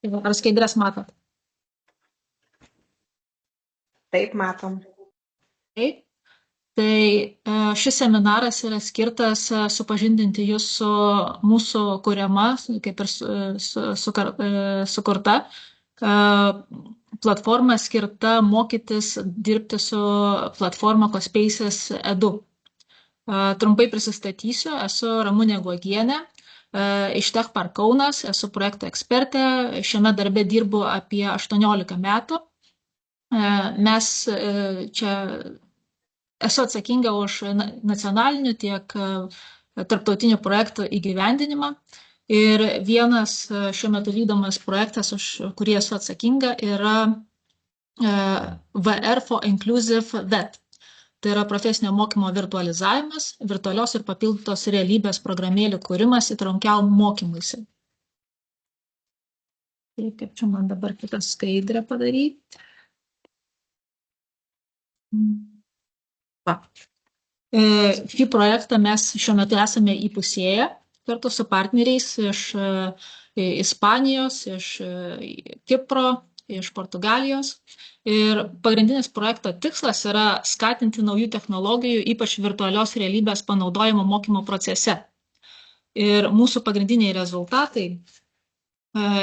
Ar skaidrės matot? Taip, matom. Taip. Tai šis seminaras yra skirtas supažindinti jūs su mūsų kuriama, kaip ir sukurta platforma skirta mokytis dirbti su platforma CoSpaces Edu. Trumpai prisistatysiu, esu Ramunė Guogienė, iš Techpark Kaunas, esu projekto ekspertė, šiame darbe dirbu apie 18 metų. Mes čia esu atsakinga už nacionalinių tiek tarptautinių projektų įgyvendinimą ir vienas šiuo metu vykdomas projektas, už kurį esu atsakinga, yra VR for Inclusive VET. Tai yra profesinio mokymo virtualizavimas, virtualios ir papildytos realybės programėlių kūrimas įtraukiam mokymuisi. Tai kaip čia man dabar kitą skaidrę padaryti. Va. Šį projektą mes šiuo metu esame įpusėję kartu su partneriais iš Ispanijos, iš Kipro, iš Portugalijos. Ir pagrindinis projekto tikslas yra skatinti naujų technologijų, ypač virtualios realybės panaudojimo mokymo procese. Ir mūsų pagrindiniai rezultatai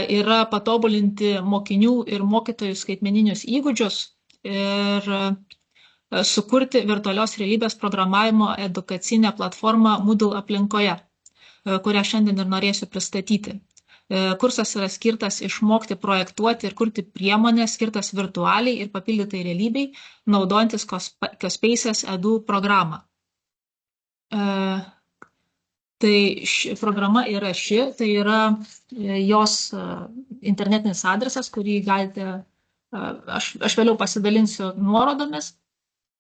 yra patobulinti mokinių ir mokytojų skaitmeninius įgūdžius ir sukurti virtualios realybės programavimo edukacinę platformą Moodle aplinkoje, kurią šiandien ir norėsiu pristatyti. Kursas yra skirtas išmokti projektuoti ir kurti priemonę skirtas virtualiai ir papildytai realybei, naudojantis CoSpaces Edu programą. Tai programa yra tai yra jos internetinis adresas, kurį galite, aš vėliau pasidalinsiu nuorodomis,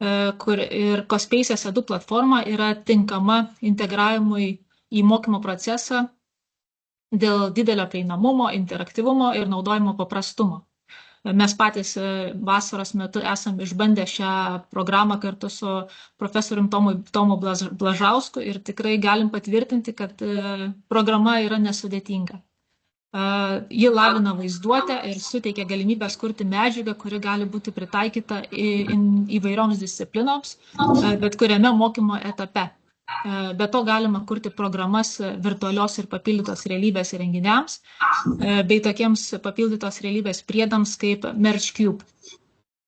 ir CoSpaces Edu platforma yra tinkama integravimui į mokymo procesą dėl didelio prieinamumo, interaktyvumo ir naudojimo paprastumo. Mes patys vasaros metu esame išbandę šią programą kartu su profesorium Tomu Blažausku ir tikrai galim patvirtinti, kad programa yra nesudėtinga. Ji lavina vaizduotę ir suteikia galimybės kurti medžiagą, kuri gali būti pritaikyta įvairioms disciplinoms, bet kuriame mokymo etape. Be to galima kurti programas virtualios ir papildytos realybės įrenginiams, bei tokiems papildytos realybės priedams kaip MergeCube.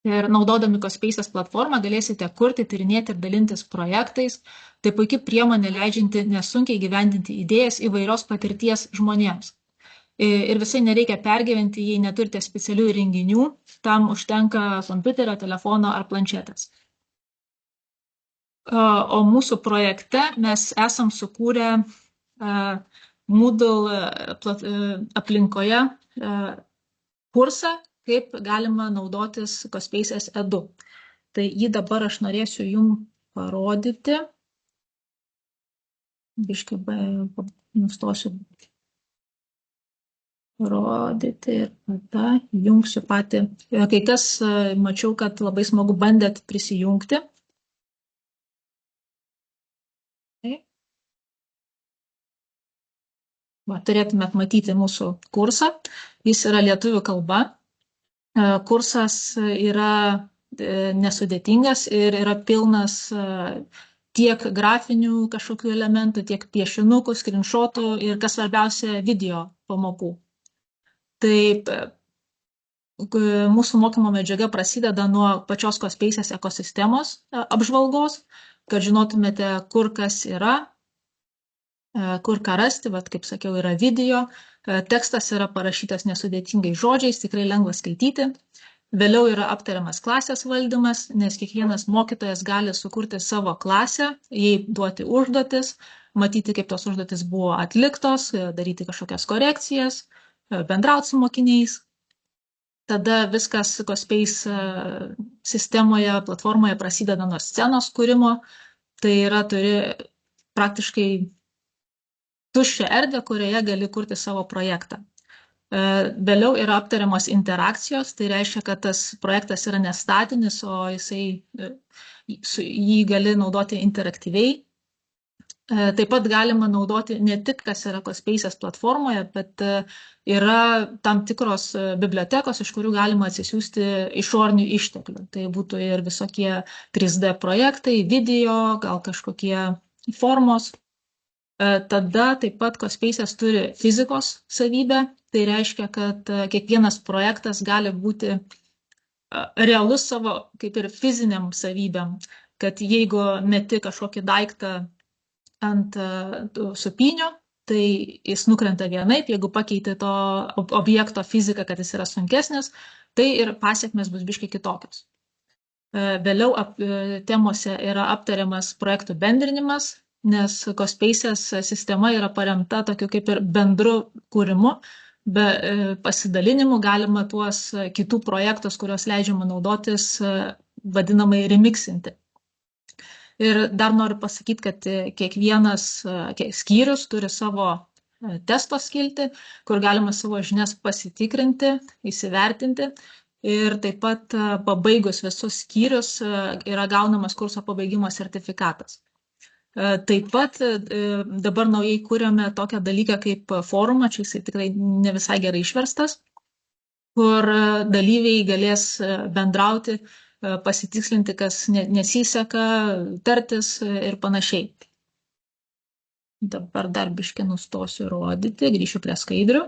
Ir naudodami CoSpaces platformą galėsite kurti, tyrinėti ir dalintis projektais. Tai puikia priemonė leidžianti nesunkiai gyvendinti idėjas įvairios patirties žmonėms. Ir visai nereikia pergyventi, jei neturite specialių įrenginių, tam užtenka kompiuterio, telefono ar planšetės. O mūsų projekte mes esam sukūrę Moodle aplinkoje kursą, kaip galima naudotis CoSpaces Edu. Tai jį dabar aš norėsiu jums parodyti. Biškai nustosiu parodyti ir tada jungsiu patį. Kai kas mačiau, kad labai smagu bandėt prisijungti. Turėtumėt matyti mūsų kursą. Jis yra lietuvių kalba. Kursas yra nesudėtingas ir yra pilnas tiek grafinių kažkokių elementų, tiek piešinukų, skrinšotų ir, kas svarbiausia, video pamokų. Taip, mūsų mokymo medžiaga prasideda nuo pačios CoSpaces ekosistemos apžvalgos, kad žinotumėte, kur kas yra, kur ką rasti, kaip sakiau, yra video, tekstas yra parašytas nesudėtingai žodžiais, tikrai lengva skaityti. Vėliau yra aptariamas klasės valdymas, nes kiekvienas mokytojas gali sukurti savo klasę, jai duoti užduotis, matyti, kaip tos užduotis buvo atliktos, daryti kažkokias korekcijas, bendrauti su mokiniais. Tada viskas CoSpace sistemoje, platformoje prasideda nuo scenos kūrimo, tai yra turi praktiškai tuščią erdvę, kurioje gali kurti savo projektą. Vėliau yra aptariamos interakcijos, tai reiškia, kad tas projektas yra nestatinis, o jį gali naudoti interaktyviai. Taip pat galima naudoti ne tik, kas yra CoSpaces platformoje, bet yra tam tikros bibliotekos, iš kurių galima atsisiųsti išorinių išteklių. Tai būtų ir visokie 3D projektai, video, gal kažkokie formos. Tada taip pat CoSpaces turi fizikos savybę. Tai reiškia, kad kiekvienas projektas gali būti realus savo kaip ir fiziniam savybėm. Kad jeigu meti kažkokį daiktą ant supynio, tai jis nukrenta vienaip, jeigu pakeiti to objekto fiziką, kad jis yra sunkesnis, tai ir pasiekmes bus biškai kitokios. Vėliau temose yra aptariamas projektų bendrinimas, nes CoSpaces sistema yra paremta tokiu kaip ir bendru kūrimu, be pasidalinimų galima tuos kitų projektus, kuriuos leidžiama naudotis, vadinamai remixinti. Ir dar noriu pasakyti, kad kiekvienas skyrius turi savo testo skiltį, kur galima savo žinias pasitikrinti, įsivertinti. Ir taip pat pabaigus visus skyrius yra gaunamas kurso pabaigimo sertifikatas. Taip pat dabar naujai kūrėme tokią dalyką kaip forumą, čia jisai tikrai ne visai gerai išverstas, kur dalyviai galės bendrauti, pasitikslinti, kas nesiseka, tartis ir panašiai. Dabar dar biškį nustosiu rodyti, grįšiu prie skaidrių.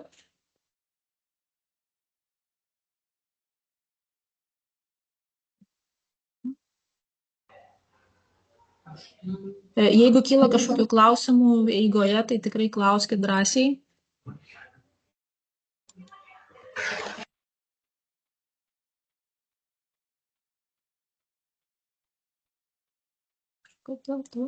Jeigu kyla kažkokių klausimų eigoje, tai tikrai klauskit drąsiai. Kodėl tu?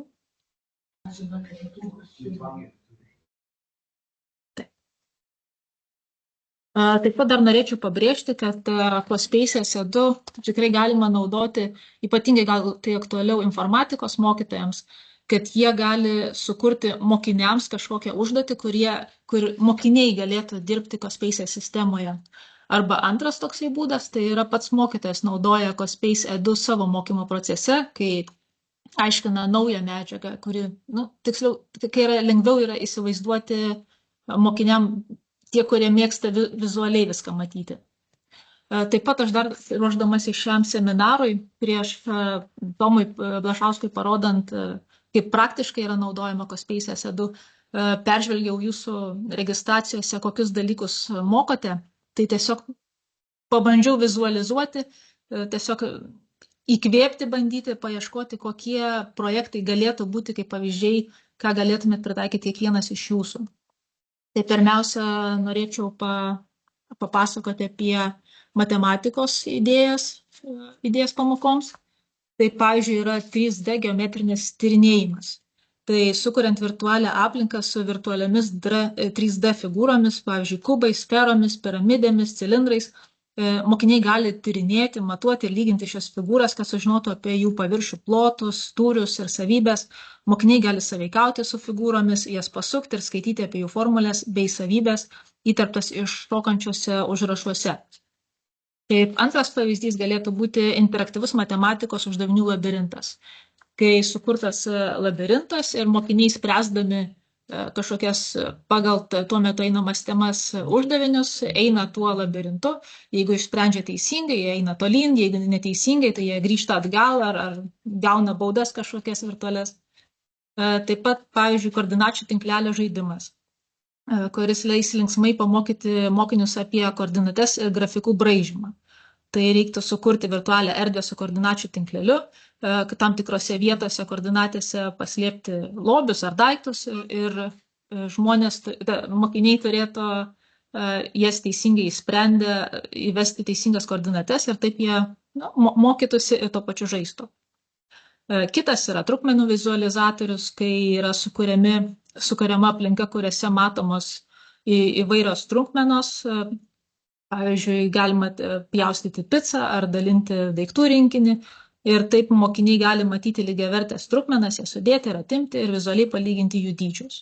Taip pat dar norėčiau pabrėžti, kad CoSpaces 2 tikrai galima naudoti, ypatingai gal tai aktualiau informatikos mokytojams, kad jie gali sukurti mokiniams kažkokią užduotį, kur mokiniai galėtų dirbti CoSpaces sistemoje. Arba antras toksai būdas, tai yra pats mokytojas naudoja CoSpaces 2 savo mokymo procese, kai aiškina naują medžiagą, kuri, tiksliau, kai yra lengviau yra įsivaizduoti mokiniam tie, kurie mėgsta vizualiai viską matyti. Taip pat aš dar ruošdamasi šiam seminarui, prieš Tomui Blašauskui parodant, kaip praktiškai yra naudojama CoSpaces 2, peržvelgiau jūsų registracijose, kokius dalykus mokote, tai tiesiog pabandžiau vizualizuoti, tiesiog įkvėpti bandyti, paieškoti, kokie projektai galėtų būti kaip pavyzdžiai, ką galėtumėt pritaikyti kiekvienas iš jūsų. Tai pirmiausia, norėčiau papasakoti apie matematikos idėjas pamokoms. Tai, pavyzdžiui, yra 3D geometrinis tyrinėjimas. Tai sukuriant virtualią aplinką su virtualiomis 3D figūromis, pavyzdžiui, kubais, sferomis, piramidėmis, cilindrais, mokiniai gali tyrinėti, matuoti ir lyginti šias figūras, kad sužinotų apie jų paviršių plotus, tūrius ir savybės. Mokiniai gali sąveikauti su figūromis, jas pasukti ir skaityti apie jų formulės bei savybės įterptas iššokančiuose užrašuose. Kaip antras pavyzdys galėtų būti interaktyvus matematikos uždavinių labirintas. Kai sukurtas labirintas ir mokiniai spręsdami kažkokias pagal tuo metu einamas temas uždavinius, eina tuo labirintu. Jeigu išsprendžia teisingai, jie eina tolyn, jeigu neteisingai, tai jie grįžta atgal ar gauna baudas kažkokias virtualias. Taip pat, pavyzdžiui, koordinačių tinklelio žaidimas, kuris leis linksmai pamokyti mokinius apie koordinates ir grafikų braižymą. Tai reiktų sukurti virtualią erdvę su koordinačių tinkleliu, tam tikrose vietose koordinatėse paslėpti lobius ar daiktus ir mokiniai turėtų jas teisingai įsprendę, įvesti teisingas koordinates ir taip jie mokytųsi ir to pačiu žaistų. Kitas yra trupmenų vizualizatorius, kai yra sukuriama aplinka, kuriuose matomos įvairios trupmenos. Pavyzdžiui, galima pjaustyti picą ar dalinti daiktų rinkinį ir taip mokiniai gali matyti lygiavertes trupmenas, jas sudėti ir atimti ir vizualiai palyginti jų dydžius.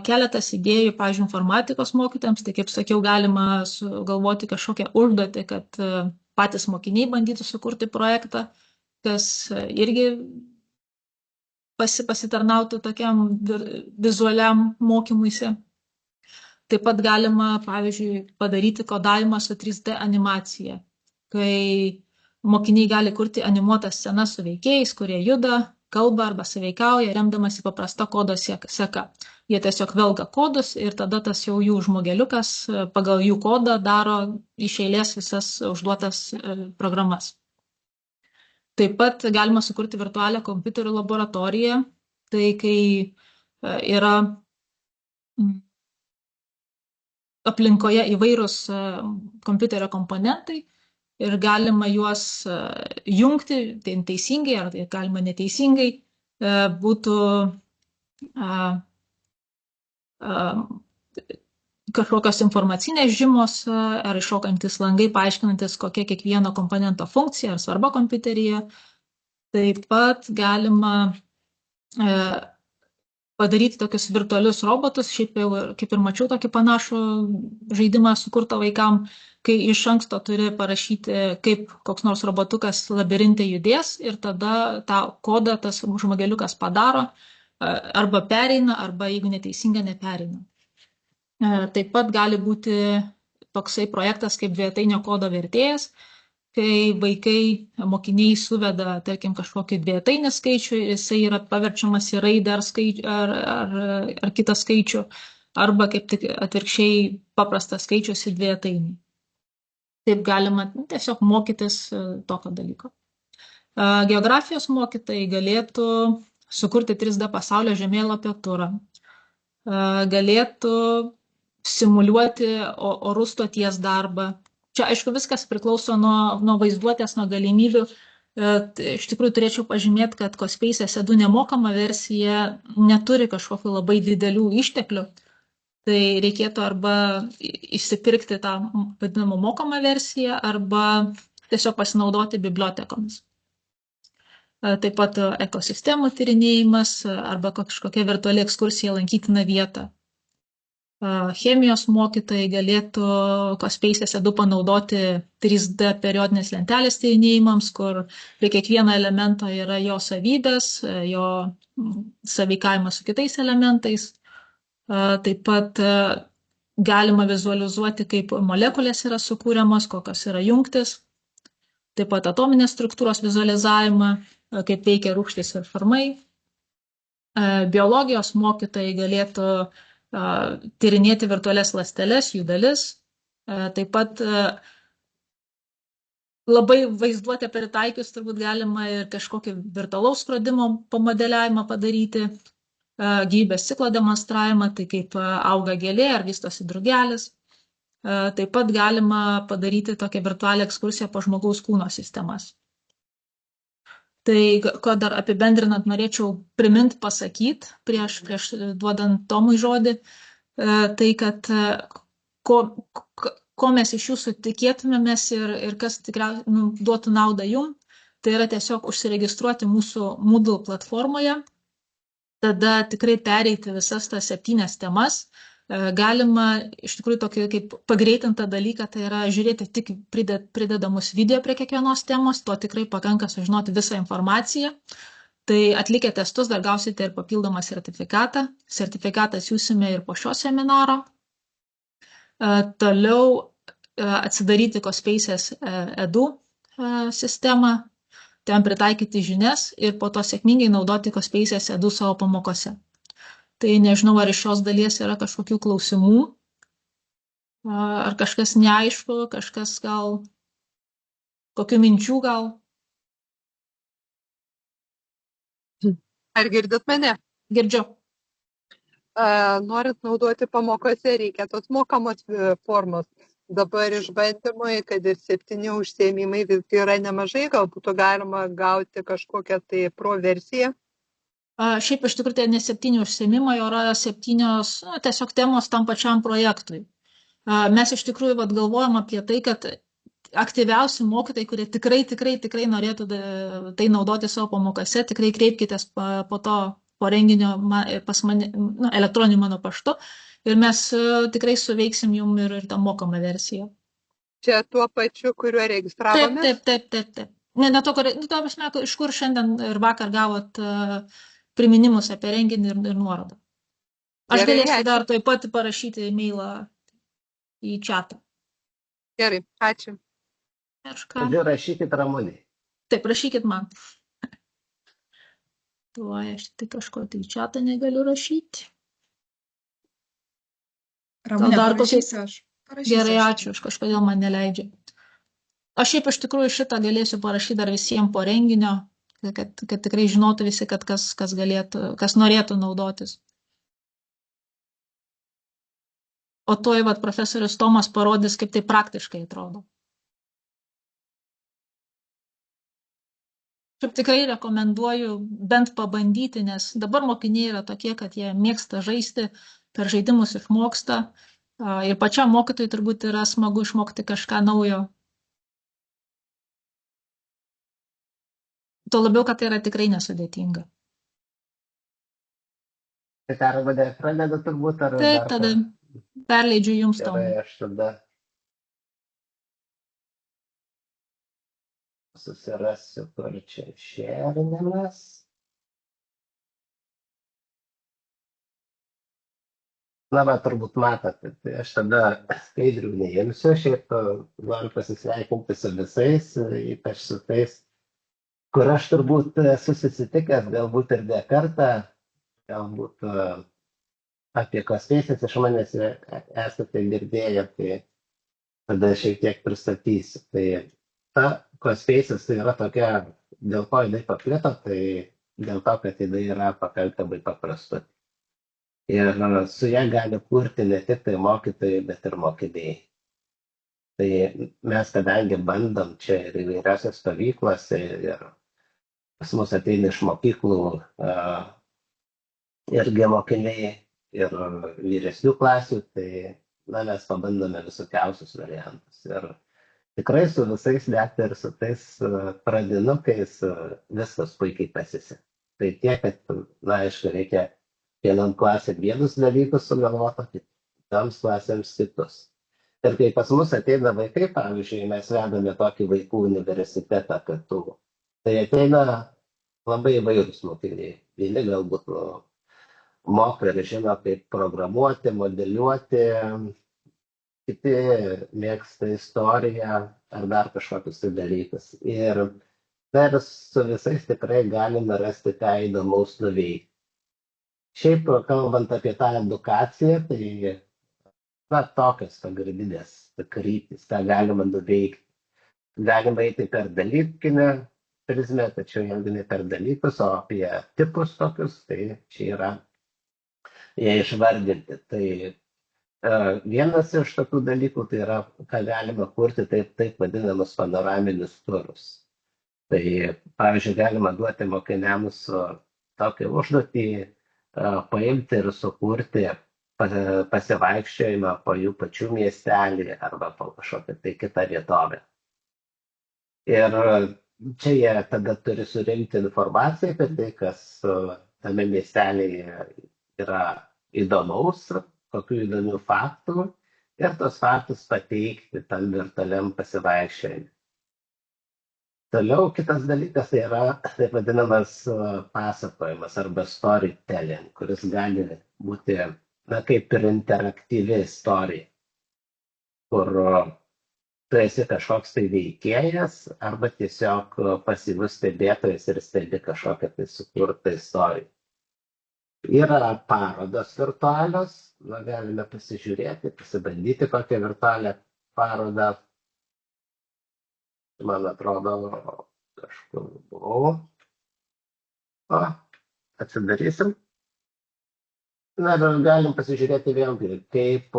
Keletas idėjų, pavyzdžiui, informatikos mokytojams, tai kaip sakiau, galima sugalvoti kažkokią užduotį, kad patys mokiniai bandytų sukurti projektą, kas irgi pasitarnauti tokiam vizualiam mokymuisi. Taip pat galima, pavyzdžiui, padaryti kodavimą su 3D animacija, kai mokiniai gali kurti animuotas scenas su veikėjais, kurie juda, kalba arba saveikauja, remdamasi paprasta kodo seka. Jie tiesiog velga kodus ir tada tas jau jų žmogeliukas pagal jų kodą daro iš eilės visas užduotas programas. Taip pat galima sukurti virtualią kompiuterių laboratoriją, tai kai yra aplinkoje įvairūs kompiuterio komponentai ir galima juos jungti teisingai ar galima neteisingai, būtų kažkokios informacinės žymos ar iššokantis langai, paaiškinantis, kokia kiekvieno komponento funkcija ar svarba kompiuteryje. Taip pat galima padaryti tokius virtualius robotus, šiaip jau, kaip ir mačiau, tokį panašų žaidimą sukurtą vaikam, kai iš anksto turi parašyti, kaip koks nors robotukas labirinte judės ir tada tą kodą tas žmogeliukas padaro, arba pereina, arba jeigu neteisinga, nepereina. Taip pat gali būti toksai projektas kaip dvejetainio kodo vertėjas, kai vaikai, mokiniai suveda, tarkim, kažkokį dvejetainį skaičių, jisai yra paverčiamas į raidę ar kitą skaičių, arba kaip tik atvirkščiai paprastas skaičius į dvejetainį. Taip galima tiesiog mokytis tokio dalyko. Geografijos mokytojai galėtų sukurti 3D pasaulio žemėlapio turą, galėtų simuliuoti orų stoties darbą. Čia, aišku, viskas priklauso nuo vaizduotės, nuo galimybių. Iš tikrųjų, turėčiau pažymėti, kad CoSpaces Edu nemokama versija neturi kažkokių labai didelių išteklių. Tai reikėtų arba įsipirkti tą vadinamą mokamą versiją, arba tiesiog pasinaudoti bibliotekomis. Taip pat ekosistemų tyrinėjimas arba kažkokia virtuali ekskursija lankytina vieta. Chemijos mokytojai galėtų CoSpaces Edu panaudoti 3D periodinės lentelės tyrinėjimams, kur prie kiekvieno elemento yra jo savybės, jo sąveikavimas su kitais elementais. Taip pat galima vizualizuoti, kaip molekulės yra sukūriamos, kokios yra jungtis. Taip pat atominės struktūros vizualizavimą, kaip veikia rūgštys ir formai. Biologijos mokytojai galėtų tyrinėti virtualias ląsteles, jų dalis. Taip pat labai vaizduotę pritaikius turbūt galima ir kažkokį virtualaus skrodimo pamodeliavimą padaryti, gyvybės ciklo demonstravimą, tai kaip auga gėlė ar vystosi drugelis. Taip pat galima padaryti tokią virtualią ekskursiją po žmogaus kūno sistemas. Tai, ko dar apibendrinant, norėčiau priminti, pasakyti, prieš duodant Tomui žodį, tai, kad ko mes iš jūsų tikėtumėmės ir kas tikriausiai duotų naudą jum, tai yra tiesiog užsiregistruoti mūsų Moodle platformoje, tada tikrai pereiti visas tas 7 temas. Galima iš tikrųjų tokį kaip pagreitintą dalyką, tai yra žiūrėti tik pridedamus video prie kiekvienos temos, to tikrai pakanka sužinoti visą informaciją. Tai atlikę testus dar gausite ir papildomą sertifikatą. Sertifikatą siūsime ir po šio seminaro. Toliau atsidaryti CoSpaces Edu sistemą, ten pritaikyti žinias ir po to sėkmingai naudoti CoSpaces Edu savo pamokose. Tai nežinau, ar iš šios dalies yra kažkokių klausimų, ar kažkas neaišku, kažkas gal, kokių minčių gal. Ar girdit mane? Girdžiu. Norint naudoti pamokose, reikia tos mokamos formos. Dabar išbandymai, kad ir 7 užsiėmimai visgi yra nemažai, gal būtų galima gauti kažkokią tai pro versiją. Šiaip iš tikrųjų tai ne 7 užsiėmimai, o yra 7 tiesiog temos tam pačiam projektui. Mes iš tikrųjų galvojam apie tai, kad aktyviausi mokytojai, kurie tikrai norėtų tai naudoti savo pamokose, tikrai kreipkitės po to po renginio pas mane, elektroniniu mano paštu ir mes tikrai suveiksim jum ir tą mokamą versiją. Čia tuo pačiu, kuriuo registravome? Taip. Ne to, iš kur šiandien ir vakar gavot priminimus apie renginį ir nuorodą. Aš Gerai, galėsiu ačiū. dar taip pat parašyti e-mailą į chatą. Gerai, ačiū. Kažką. Žodžiu, rašykit Ramunei. Taip, rašykit man. Tuo aš tai kažko tai į chatą negaliu rašyti. Ramunė, dar kokį- parašysiu aš. Parašysiu Gerai, aš. ačiū, aš kažkodėl man neleidžia. Aš šiaip iš tikrųjų šitą galėsiu parašyti dar visiems po renginio, kad tikrai žinotų visi, kad kas galėtų, kas norėtų naudotis. O tuoj vat profesorius Tomas parodys, kaip tai praktiškai atrodo. Šiaip tikrai rekomenduoju bent pabandyti, nes dabar mokiniai yra tokie, kad jie mėgsta žaisti, per žaidimus išmoksta. Ir pačiam mokytojui turbūt yra smagu išmokti kažką naujo. Tuo labiau, kad tai yra tikrai nesudėtinga. Tai ką, Ramunė, pradeda turbūt, ar Taip, dar tada ką? perleidžiu jums Gerai, Tomai. aš tada susirasiu, kur čia šerinimas. Na, va, turbūt matote, tai aš tada skaidrių neimsiu, šiaip noriu pasisveikinti su visais, ypač su tais, kur aš turbūt esu susitikęs, galbūt ir ne kartą, galbūt apie Cospaces iš manęs esate girdėję, tai tada šiek tiek pristatysiu. Tai ta Cospaces tai yra tokia, dėl ko jinai paplito, tai dėl to, kad jinai yra pakankamai paprasta. Ir su ją gali kurti ne tik tai mokytojai, bet ir mokiniai. Tai mes, kadangi bandom čia ir įvairiose stovyklose, ir pas mus ateina iš mokyklų irgi mokiniai, ir vyresnių klasių, tai mes pabandome visokiausius variantus. Ir tikrai su visais, net ir su tais pradinukais, viskas puikiai pasiseka. Tai tiek, kad, aišku, reikia vienam klasėm vienus dalykus sugalvoti, kitoms klasėms kitus. Ir kai pas mus ateina vaikai, pavyzdžiui, mes vedame tokį vaikų universitetą kartu, tai ateina labai įvairūs mokiniai. Vieni galbūt moka ir žino, kaip programuoti, modeliuoti, kiti mėgsta istoriją ar dar kažkokius tai dalykus. Ir dar su visais tikrai galime rasti ką įdomaus nuveikti. Šiaip, kalbant apie tą edukaciją, tai tokios pagrindinės kryptys, ką galima nuveikti. Galima eiti per dalykinę prizmę, tačiau jeigu ne per dalykus, o apie tipus tokius, tai čia yra jie išvardinti. Tai vienas iš tokių dalykų tai yra, ką galima kurti taip vadinamus panoraminius turus. Tai, pavyzdžiui, galima duoti mokiniams tokią užduotį, paimti ir sukurti pasivaikščiojimą po jų pačių miestelį arba po kažkokią tai kitą vietovę. Ir čia jie tada turi surinkti informaciją apie tai, kas tame miestelėje yra įdomaus, kokių įdomių faktų, ir tos faktus pateikti tam virtualiam pasivaikščiojimui. Toliau kitas dalykas tai yra taip vadinamas pasakojimas arba storytelling, kuris gali būti kaip ir interaktyvi istorija, kur tu esi kažkoks tai veikėjas arba tiesiog pasyvus stebėtojas ir stebi kažkokią tai sukurtą istoriją. Yra parodos virtualios, galime pasižiūrėti, pasibandyti kokią virtualią parodą. Man atrodo, kažkur buvau. Atsidarysim. Na, ir galim pasižiūrėti vėlgi, kaip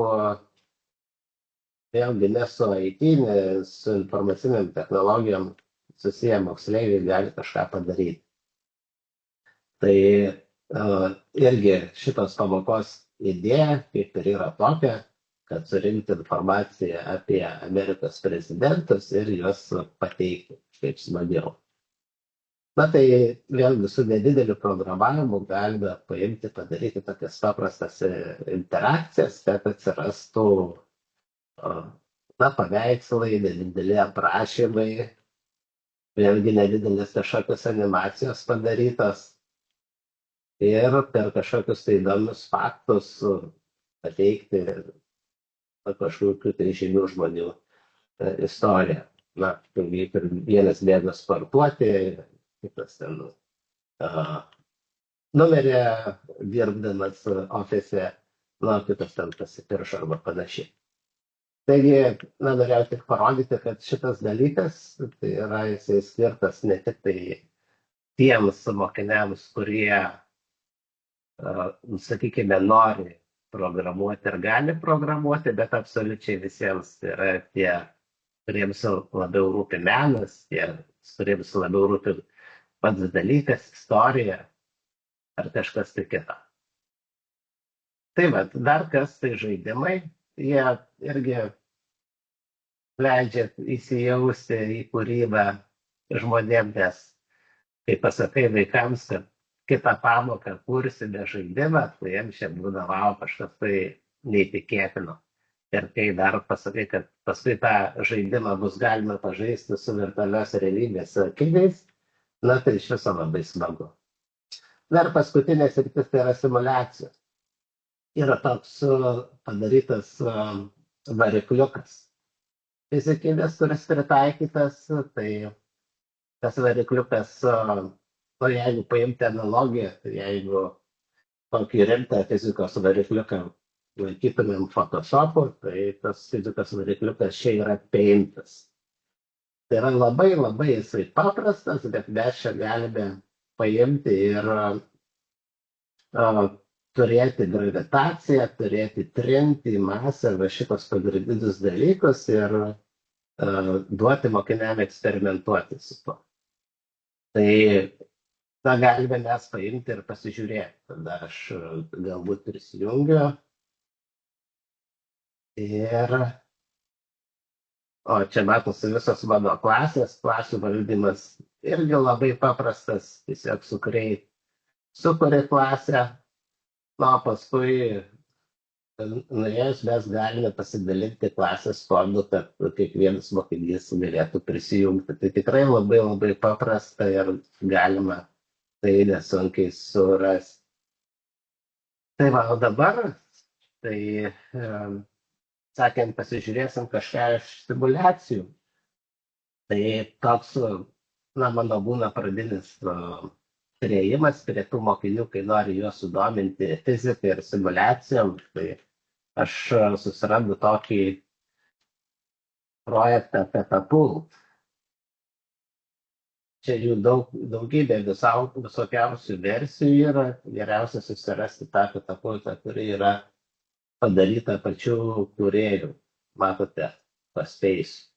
vėlgi ne su IT, ne su informaciniam technologijom susiję moksleiviai gali kažką padaryti. Tai irgi šitos pamokos idėja kaip ir yra tokia, kad surinkti informaciją apie Amerikos prezidentus ir juos pateikti kaip smagiau. Na tai vėlgi su nedideliu programavimu galime paimti, padaryti tokias paprastas interakcijas, kad atsirastų paveikslai, nedideli aprašymai, vėlgi nedidelis kažkokios animacijos padarytos. ir per kažkokius tai įdomius faktus pateikti kažkokių tai žymių žmonių istoriją. Na, kaip ir vienas bėga sportuoti, kitas ten numerė dirbdamas ofise, na, kitas ten pasipiršo arba panašiai. Taigi, na, norėjau tik parodyti, kad šitas dalykas, tai yra jisai skirtas ne tik tai tiems mokiniams, kurie, sakykime, nori programuoti ir gali programuoti, bet absoliučiai visiems. Tai yra tie, kuriems labiau rūpi menas, tie, kuriems labiau rūpi pats dalykas, istorija ar kažkas tai kita. Tai va, dar kas tai žaidimai, jie irgi leidžia įsijausti į kūrybą žmonėm, nes kai pasakai vaikams, kad kitą pamoką kursime žaidimą, tai jiems čia būna vau kažkas tai neįtikėtino. Ir kai dar pasakai, kad paskui tą žaidimą bus galima pažaisti su virtualios realybės akiniais, na tai iš viso labai smagu. Dar paskutinė sritis tai yra simulacija. Yra toks padarytas varikliukas fizikinis, kuris pritaikytas, tai tas varikliukas, jeigu paimti analogiją, tai jeigu tokį rimtą fizikos varikliuką laikytumėm Photoshopu, tai tas fizikos varikliukas čia yra Paintas. Tai yra labai labai jisai paprastas, bet mes čia galime paimti ir turėti gravitaciją, turėti trintį, masę, va šitos pagrindinius dalykus ir duoti mokiniam eksperimentuoti su to. Tai tą galime mes paimti ir pasižiūrėti. Tada aš galbūt prisijungiu. O čia matosi visos mano klasės, klasių valdymas irgi labai paprastas, tiesiog sukuri klasę, na, paskui nuėjus mes galime pasidalinti klasės kodu, kad kiekvienas mokinys galėtų prisijungti. Tai tikrai labai labai paprasta ir galima tai nesunkiai surasti. Tai va, o dabar, tai sakant, pasižiūrėsim kažką iš simulacijų. Tai toks, na, mano būna pradinis priėjimas prie tų mokinių, kai nori juos sudominti fizikai ir simulacijom. Tai aš susirandu tokį projektą Petapult. Čia jų daugybė visokiausių versijų yra. Geriausia susirasti tą Petapultą, kuri yra padaryta pačių kūrėjų. Matote, paspeisiu.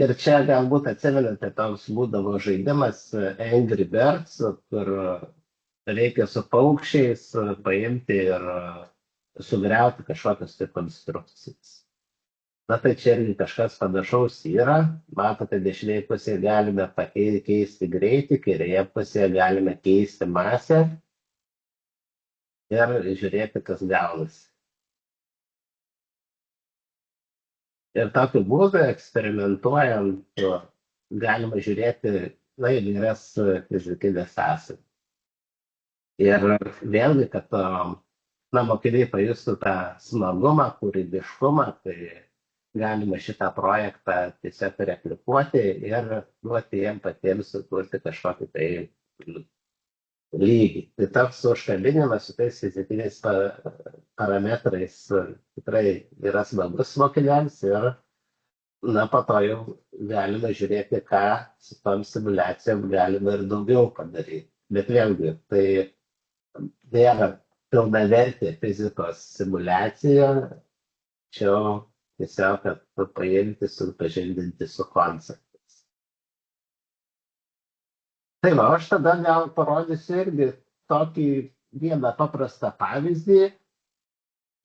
Ir čia galbūt atsimenate, toks būdavo žaidimas Angry Birds, kur reikia su paukščiais paimti ir sugriauti kažkokias tai konstrukcijas. Na tai čia irgi kažkas panašaus yra. Matote, dešinėje pusėje galime keisti greitį, kairėje pusėje galime keisti masę ir žiūrėti, kas gaunasi. Ir tokiu būdu eksperimentuojant galima žiūrėti įvairias fizikinės sąsajas. Ir vėlgi, kad mokiniai pajustų tą smagumą, kūrybiškumą, tai galima šitą projektą tiesiog replikuoti ir duoti jiem patiems sukurti kažkokį tai lygį. Tai toks užkabinimas su tais fizikiniais parametrais tikrai yra smagus mokiniams ir, na, po to jau galima žiūrėti, ką su tom simulacijom galima ir daugiau padaryti. Bet vėlgi, tai nėra pilnavertė fizikos simulacija, čia tiesiog, kad paimti, supažindinti su konceptais. Tai va, aš tada gal parodysiu irgi tokį vieną paprastą pavyzdį,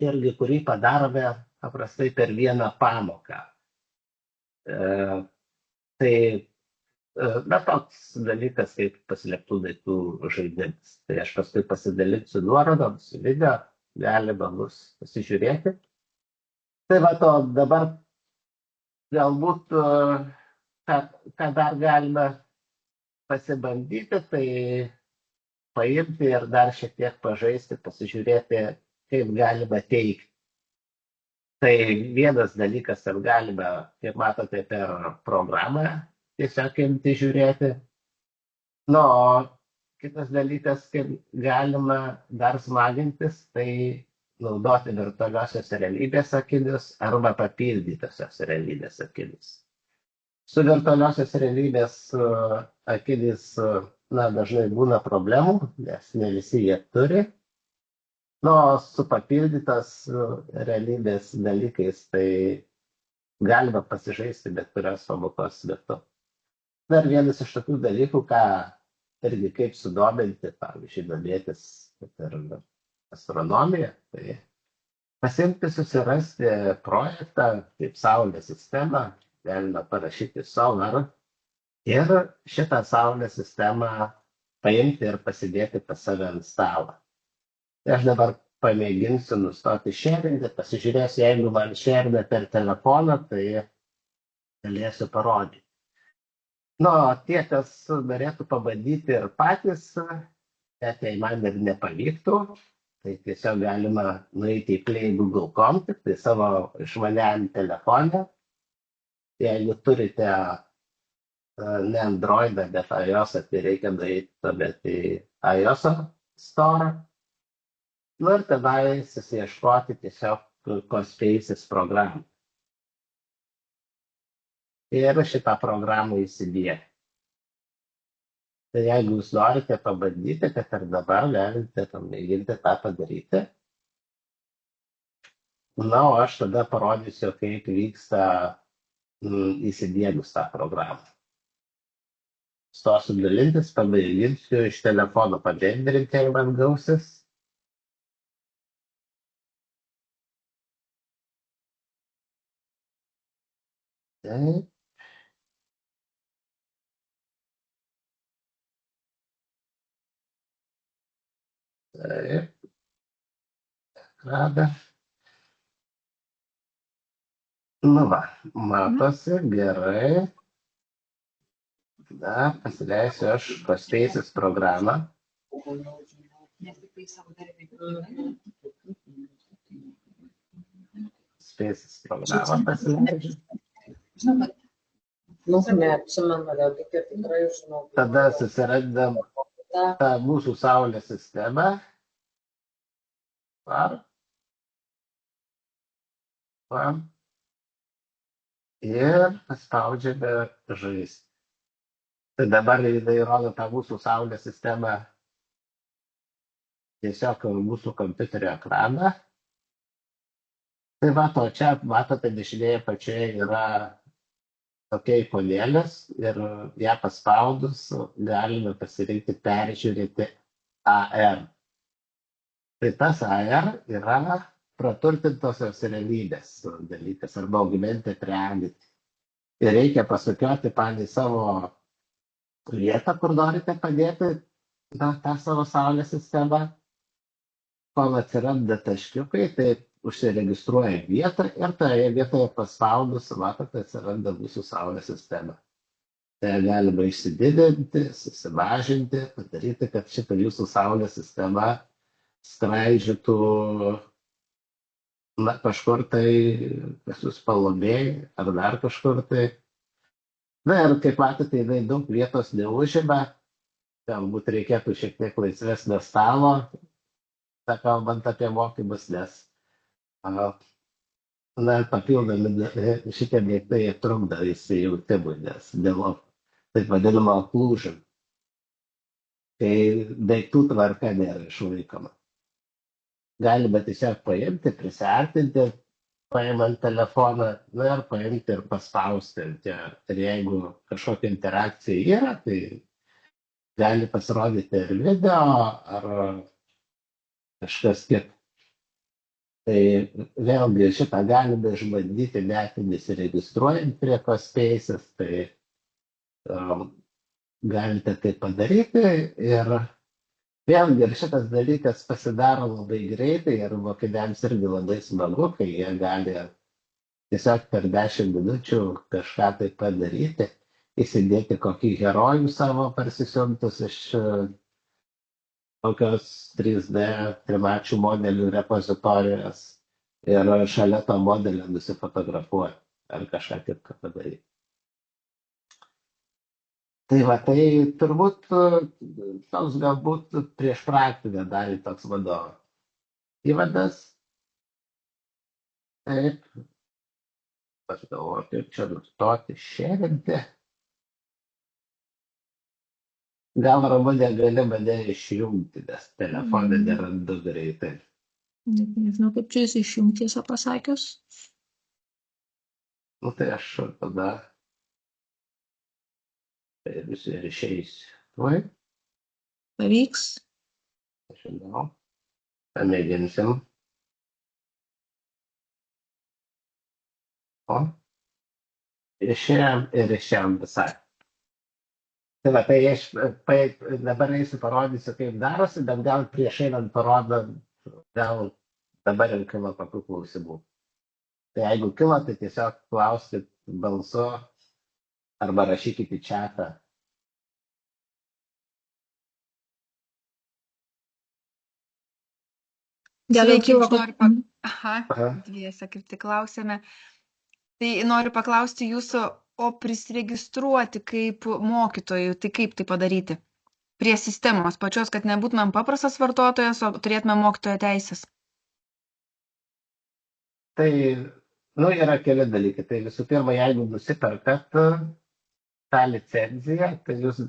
irgi kurį padarome paprastai per vieną pamoką. Tai, na, toks dalykas kaip paslėptų daiktų žaidimas. Tai aš paskui pasidalinsiu nuorodom su video, galima bus pasižiūrėti. Tai va, to dabar galbūt, ką dar galime pasibandyti, tai paimti ir dar šiek tiek pažaisti, pasižiūrėti, kaip galima teikti. Tai vienas dalykas, kad galime, kaip matote, per programą tiesiog imti žiūrėti. Nu, o kitas dalykas, kaip galima dar smagintis, tai naudoti virtualiosios realybės akinius arba papildytosios realybės akinius. Su virtualiosios realybės akiniais dažnai būna problemų, nes ne visi jie turi. Nu, o su papildytos realybės dalykais tai galima pasižaisti bet kurios pamokos metu. Dar vienas iš tokių dalykų, ką irgi kaip sudominti, pavyzdžiui, domėtis ir astronomiją, tai pasiimti, susirasti projektą kaip Saulės sistemą, galima parašyti Solar ir šitą Saulės sistemą paimti ir pasidėti pas save ant stalo. Tai aš dabar pamėginsiu nustoti šėrinti, pasižiūrėsiu, jeigu man šėrina per telefoną, tai galėsiu parodyti. Nu, tie, kas norėtų pabandyti ir patys, net jei man ir nepavyktų, tai tiesiog galima nueiti į play.google.com, tai savo išmaniajam telefone. Jeigu turite ne Androidą, bet iOS, tai reikia nueiti tuomet į iOS store. Nu ir tenai susiieškoti tiesiog CoSpaces programą. Ir šitą programą įsidėti. Tai jeigu jūs norite pabandyti, kad ir dabar galite pamėginti tą padaryti. Na, o aš tada parodysiu, kaip vyksta įsidėgus tą programą. Stosiu dalintis, pamėginsiu iš telefono pabendrinti, jei man gausis. Taip. Taip. Rada. Nu va, matosi gerai. Na, pasileisiu aš CoSpaces programą. Spaces programą pasileisiu. Neatsimenu, reikia tikrai žinau. Tada susirandam tą mūsų Saulės sistemą. Ir paspaudžiame žaisti. Tai dabar jinai rodo tą mūsų Saulės sistemą tiesiog mūsų kompiuterio ekraną. Tai mato, čia matote dešinėje pačioje yra tokia ikonėlės ir ją paspaudus galime pasirinkti peržiūrėti AR. Tai tas AR yra praturtintosios realybės dalykas arba augmented reality. Ir reikia pasukioti palei savo vietą, kur norite padėti tą savo Saulės sistemą. Kol atsiranda taškiukai, tai užsiregistruoja vietą ir toje vietoje paspaudus, matote, atsiranda mūsų Saulės sistema. Tai galima išsididinti, susimažinti, padaryti, kad šitą jūsų Saulės sistema skraidžytų kažkur tai, kas jūs palomėjai, ar dar kažkur tai. Na ir kaip matote, jinai daug vietos neužima, galbūt reikėtų šiek tiek laisvesnio stalo, kalbant apie mokymus, nes papildomi šitie daiktai trukdo įsijungtimui, nes dėl taip vadinamo occlusion, kai daiktų tvarka nėra išlaikoma. Galima tiesiog paimti, prisiartinti, paimant telefoną, ir paimti ir paspausti. Ir jeigu kažkokia interakcija yra, tai gali pasirodyti ir video, ar kažkas kitas. Tai vėlgi šitą galime išbandyti net nesiregistruojant prie CoSpaces, tai galite tai padaryti ir vėlgi ir šitas dalykas pasidaro labai greitai ir mokiniams irgi labai smagu, kai jie gali tiesiog per 10 minučių kažką tai padaryti. įsidėti kokį herojų savo parsisiuntus iš tokios 3D trimačių modelių repozitorijos ir šalia to modelio nusifotografuoti ar kažką kitką padaryti. Tai va, tai turbūt toks galbūt prieš praktinę dalį toks mano įvadas. Taip, aš galvoju, kaip čia nustoti šėrinti. Gal Ramunė gali mane išjungti, nes telefoną nerandu greitai. Net nežinau, kaip čia jis išjungti, tiesą pasakius. Nu tai aš tada ir išeisiu. Tuoj, Pavyks. žinau, pamėginsim. O, išėjom visai. Tai va, tai aš dabar eisiu parodysiu, kaip darosi, bet gal prieš einant parodant, gal dabar jau kilo kokių klausimų. Tai jeigu kilo, tai tiesiog klauskit balsu arba rašykit į chatą. Gerai, Sveiki, kilo, aš noriu kad... Aha. dviese kaip tik klausėme. Tai noriu paklausti jūsų, o prisiregistruoti kaip mokytojų, tai kaip tai padaryti? Prie sistemos pačios, kad nebūtumėm paprastas vartotojas, o turėtumėm mokytojo teisės. Tai, nu, yra keli dalykai. Tai visų pirma, jeigu nusiperkat tą licenciją, tai jūs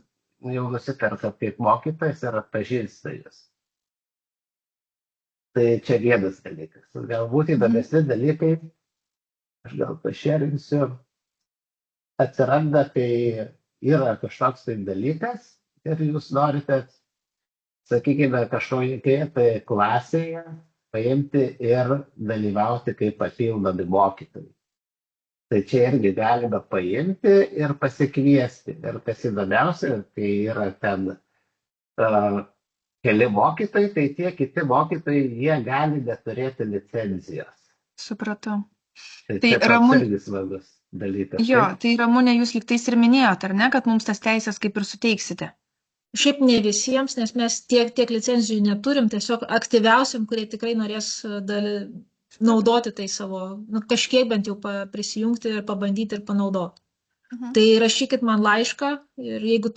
jau nusiperkat kaip mokytojas ir atpažįsta jūs. Tai čia vienas dalykas. Galbūt įdomesni dalykai, aš gal pašėrinsiu, atsiranda, kai yra kažkoks tai dalykas ir jūs norite, sakykime, kažkokioje tai klasėje paimti ir dalyvauti kaip papildomi mokytojai. Tai čia irgi galime paimti ir pasikviesti. Ir kas įdomiausia, kai yra ten keli mokytojai, tai tie kiti mokytojai, jie gali neturėti licencijos. Supratau. Tai Tai čia toks Ramun- irgi smagus dalykas. Jo, taip? tai Ramunė, jūs liktais ir minėjot, ar ne, kad mums tas teisės kaip ir suteiksite? Šiaip ne visiems, nes mes tiek licenzijų neturim, tiesiog aktyviausiam, kurie tikrai norės naudoti tai savo, nu, kažkiek bent jau prisijungti ir pabandyti ir panaudoti. Tai rašykit man laišką ir jeigu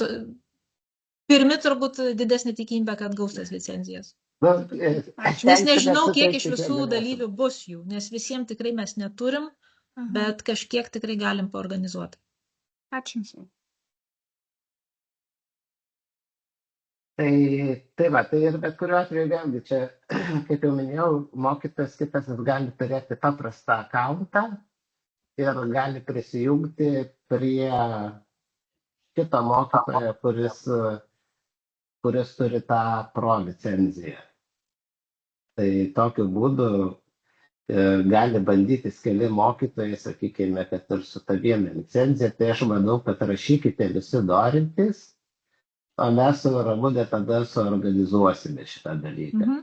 pirmi turbūt didesnė tikimybė, kad gaus tas licenzijas. Nu, Nes nežinau, kiek iš suteikti, visų galėsim. dalyvių bus jų, nes visiems tikrai mes neturim, bet kažkiek tikrai galim paorganizuoti. Ačiū. Tai va, tai ir bet kuriuo atveju vėlgi čia, kaip jau minėjau, mokytojas kitas jis gali turėti paprastą akauntą ir gali prisijungti prie kito mokytojo, kuris turi tą pro licenciją. Tai tokiu būdu gali bandytis keli mokytojai, sakykime, kad ir su ta viena licencija, tai aš manau, kad rašykite visi norintys, o mes su Ramunė tada suorganizuosime šitą dalyką.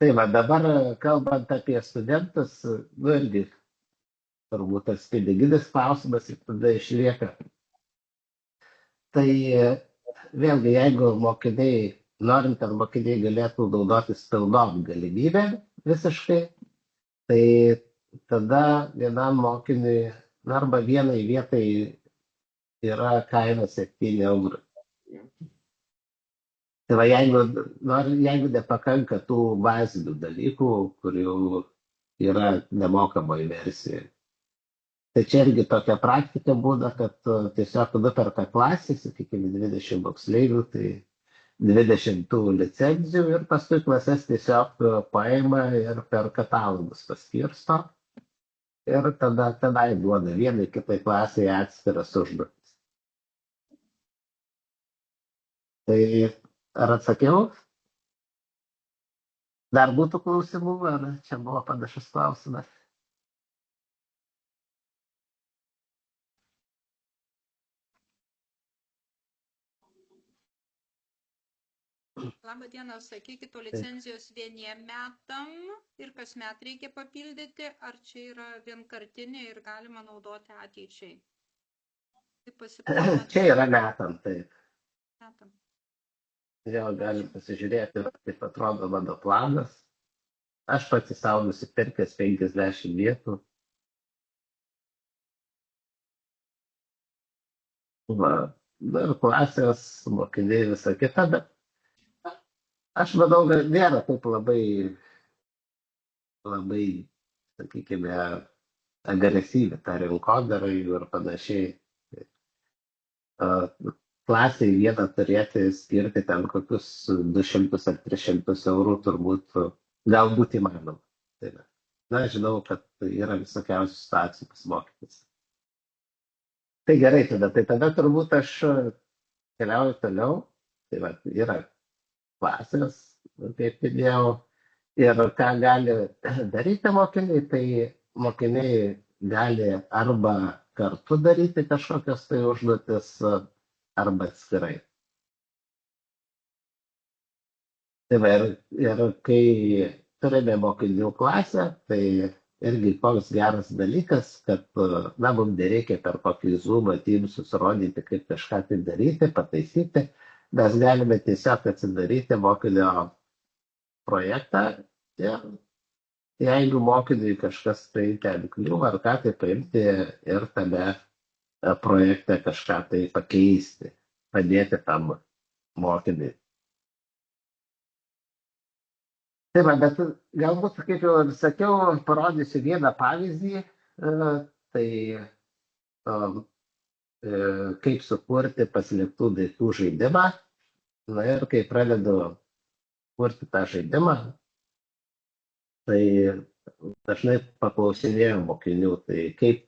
Tai va, dabar kalbant apie studentus, nu irgi turbūt tas piniginis klausimas ir tada išlieka. Tai vėlgi, jeigu mokiniai, norint, kad mokiniai galėtų naudotis pilnom galimybėm visiškai, tai tada vienam mokiniui, arba vienai vietai yra kaina 7 eurų. Tai va, jeigu nepakanka tų bazinių dalykų, kurių yra nemokamoji versija. Tai čia irgi tokia praktika būna, kad tiesiog nuperka klasė, sakykime, 20 moksleivių, tai 20 tų licenzijų ir paskui klases tiesiog paima ir per katalogus paskirsto ir tada tenai duoda vienai kitai klasėje atskiras užduotis. Tai ar atsakiau? Dar būtų klausimų, ar čia buvo panašus klausimas? Labą dieną, sakykit, o licenzijos vieniem metam ir kasmet reikia papildyti, ar čia yra vienkartinė ir galima naudoti ateičiai? Taip pasiplanuoti Čia yra metam, taip. metam. Vėl galim pasižiūrėti, kaip atrodo mano planas. Aš pats į savo nusipirkęs 50 vietų. Va, na ir klasės, mokiniai, visa kita, bet aš manau, kad nėra taip labai, sakykime, agresyvi ta rinkodara ir panašiai. Klasiai vieną turėti skirti ten kokius 200 ar 300 eurų turbūt galbūt įmanoma. Tai va. Na, žinau, kad yra visokiausių situacijų pas mokytis. Tai gerai tada. Tai tada turbūt aš keliauju toliau. Tai va, yra klasės, kaip minėjau. Ir ką gali daryti mokiniai, tai mokiniai gali arba kartu daryti kažkokias tai užduotis, arba atskirai. Tai va, ir kai turime mokinių klasę, tai irgi koks geras dalykas, kad, na, mums nereikia per kokį Zoomą, Teams susirodyti, kaip kažką tai daryti, pataisyti. Mes galime tiesiog atsidaryti mokinio projektą ir jeigu mokiniui kažkas tai ten kliūva ar ką, tai paimti ir tame projekte kažką tai pakeisti, padėti tam mokiniui. Tai va, bet galbūt, kaip jau ir sakiau, parodysiu vieną pavyzdį, tai kaip sukurti paslėptų daiktų žaidimą. Na ir kai pradedu kurti tą žaidimą, tai dažnai paklausinėjau mokinių, tai kaip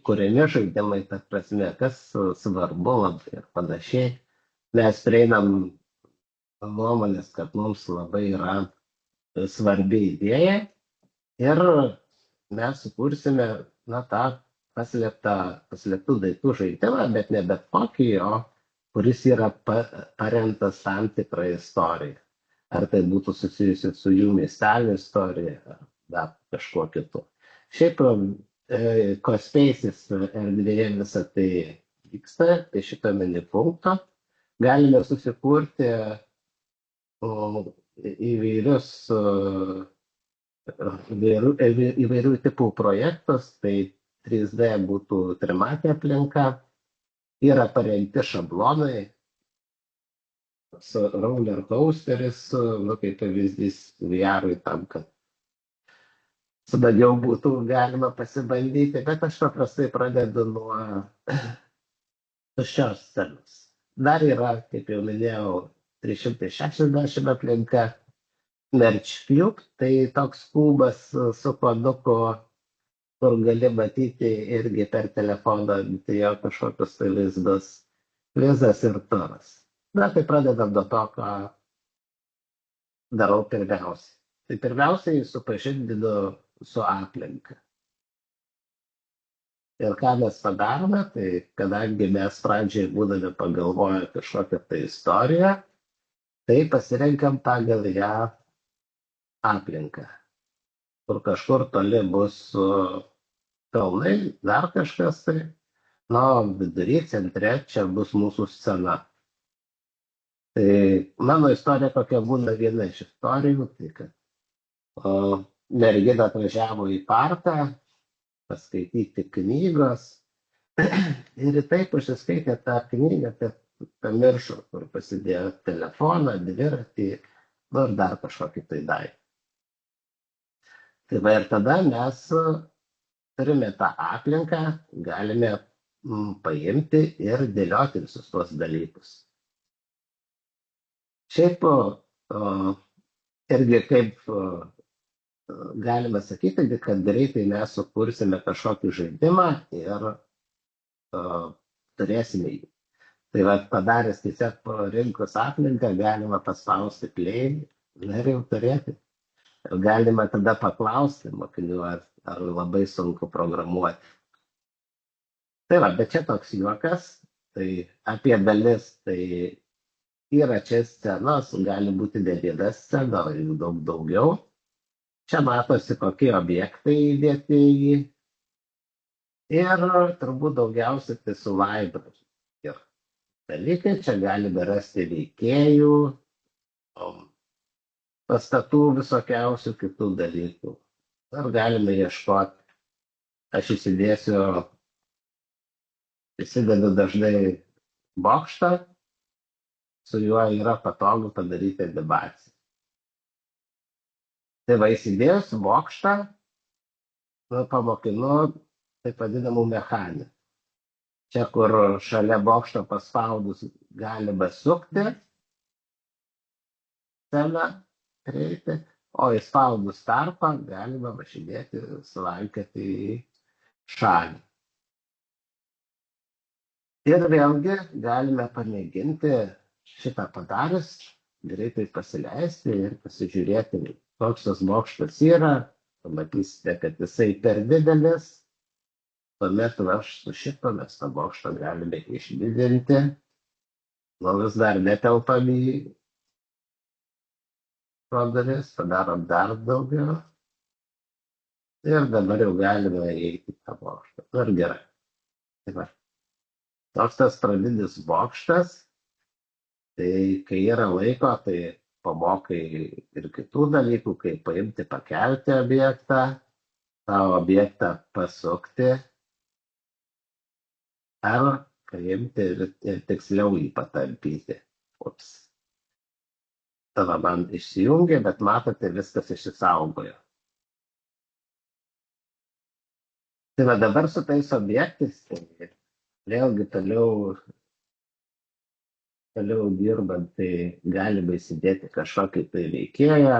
kuriami žaidimai, ta prasme, kas svarbu labai ir panašiai. Mes prieinam nuomonės, kad mums labai yra svarbi idėja ir mes sukursime, na, tą paslėptų daiktų žaidimą, bet ne bet kokį, o kuris yra paremtas tam tikrą istoriją. Ar tai būtų susijusi su jų miestelio istorija, ar dar kažkuo kitu. Šiaip CoSpaces erdvėje visą tai vyksta, tai šito mini punkto. Galime susikurti įvairių tipų projektus, tai 3D būtų trimatė aplinka, yra parengti šablonai, roller coasteris, nu, kaip pavyzdys VR-ui tam, kad smagiau būtų galima pasibandyti, bet aš paprastai pradedu nuo tuščios scenos. Dar yra, kaip jau minėjau, 360 aplinka, Merge Cube, tai toks kubas su koduku, kur gali matyti irgi per telefoną, tai jo kažkokius tai vaizdus, vizas ir turas. Na, tai pradedam nuo to, ką darau pirmiausiai. Tai pirmiausiai supažindinu su aplinka. Ir ką mes padarome, tai kadangi mes pradžiai būdami pagalvoję kažkokią tai istoriją, tai pasirenkam pagal ją aplinką. Kur kažkur toli bus kalnai, dar kažkas tai, na, vidury, centre, čia bus mūsų scena. Tai mano istorija tokia būna viena iš istorijų, tai kad mergina atvažiavo į parką, paskaityti knygos ir taip užsiskaitė tą knygą, kad pamiršo, kur pasidėjo telefoną, dviratį, nu ir dar kažkokį tai daiktą. Tai va ir tada mes turime tą aplinką, galime paimti ir dėlioti visus tuos dalykus. Šiaip irgi kaip galima sakyti, kad greitai mes sukursime kažkokį žaidimą ir turėsime jį. Tai va, padaręs tiesiog rinkus aplinką, galima paspausti play ir jau turėti. Galima tada paklausti mokinių, ar labai sunku programuoti. Tai va, bet čia toks juokas, tai apie dalis, tai Yra čia scenos, gali būti ne viena scena, o jų daug daugiau. Čia matosi, kokie objektai įdėti į jį. Ir turbūt daugiausiai tai su laikrodžiu. Ir dalykai čia galime rasti veikėjų, pastatų visokiausių kitų dalykų. Ar galime ieškoti. Aš įsidedu dažnai bokštą, su juo yra patogu padaryti animaciją. Tai va įsidėjus bokštą, pamokinu taip vadinamų mechanikų. Čia, kur šalia bokšto paspaudus galima sukti sceną greitai, o įspaudus tarpą galima važinėti, slankioti į šalį. Ir vėlgi galime pamėginti šitą padarius, greitai pasileisti ir pasižiūrėti, koks tas bokštas yra. Pamatysite, kad jisai per didelis. Tuomet su šito mes tą bokštą galime išdidinti. Vis dar netelpam į prodaris, padarom dar daugiau. Ir dabar jau galime įeiti į tą bokštą. Ir gerai. Tai va. Toks tas pradinis bokštas. Tai kai yra laiko, tai pamokai ir kitų dalykų, kaip paimti, pakelti objektą, tą objektą pasukti, ar paimti ir tiksliau jį patampyti. Ups. Tada man išsijungė, bet matote, viskas išsisaugojo. Tai va dabar su tais objektais, tai vėlgi toliau dirbant, tai galima įsidėti kažkokį tai veikėją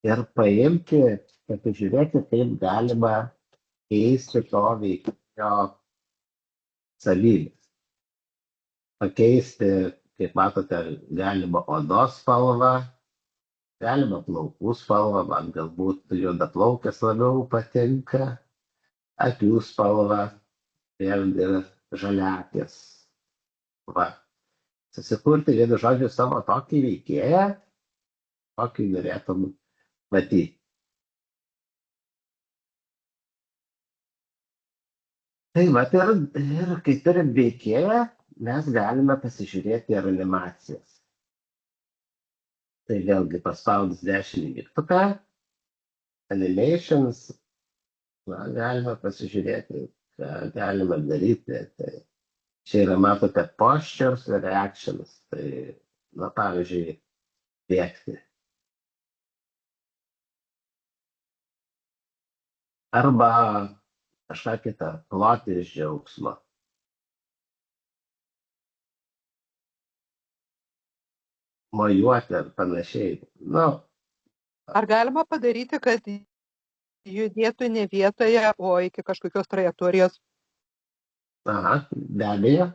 ir paimti, pasižiūrėti, kaip galima keisti to veikėjo savybės. Pakeisti, kaip matote, galima odos spalvą, galima plaukų spalvą, man galbūt juodaplaukės labiau patinka, akių spalvą, vėlgi žaliakės. Va. Susikurti, vienu žodžiu, savo tokį veikėją, kokį norėtum matyti. Tai va, ir kai turim veikėją, mes galime pasižiūrėti ir animacijas. Tai vėlgi paspaudus dešinį mygtuką, animations, galima pasižiūrėti, ką galima daryti. Tai čia yra, matote, postures ir reactions. Tai, pavyzdžiui, bėgti. Arba kažką kitą, ploti iš džiaugsmo. Mojuoti ar panašiai. Ar galima padaryti, kad judėtų ne vietoje, o iki kažkokios trajektorijos? Aha, be abejo.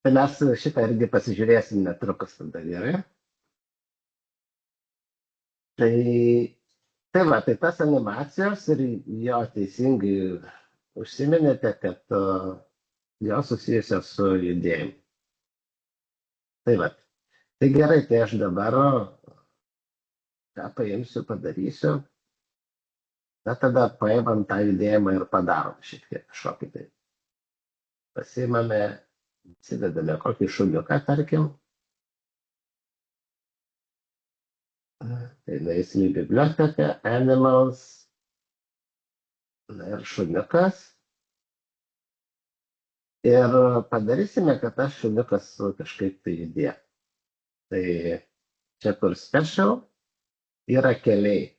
Tai mes šitą irgi pasižiūrėsim netrukus tada, gerai? Tai va, tai tas animacijos ir jo teisingai užsiminėte, kad jos susijusios su judėjimu. Tai va, tai gerai, tai aš dabar ką paimsiu, padarysiu. Na tada paimam tą judėjimą ir padarom šiek tiek kažkokį tai. Pasimame, įsidedame kokį šuniuką, tarkim. Tai nueisim į biblioteką, animals, ir šuniukas. Ir padarysime, kad tas šuniukas kažkaip tai judėtų. Tai čia kur special yra keliai.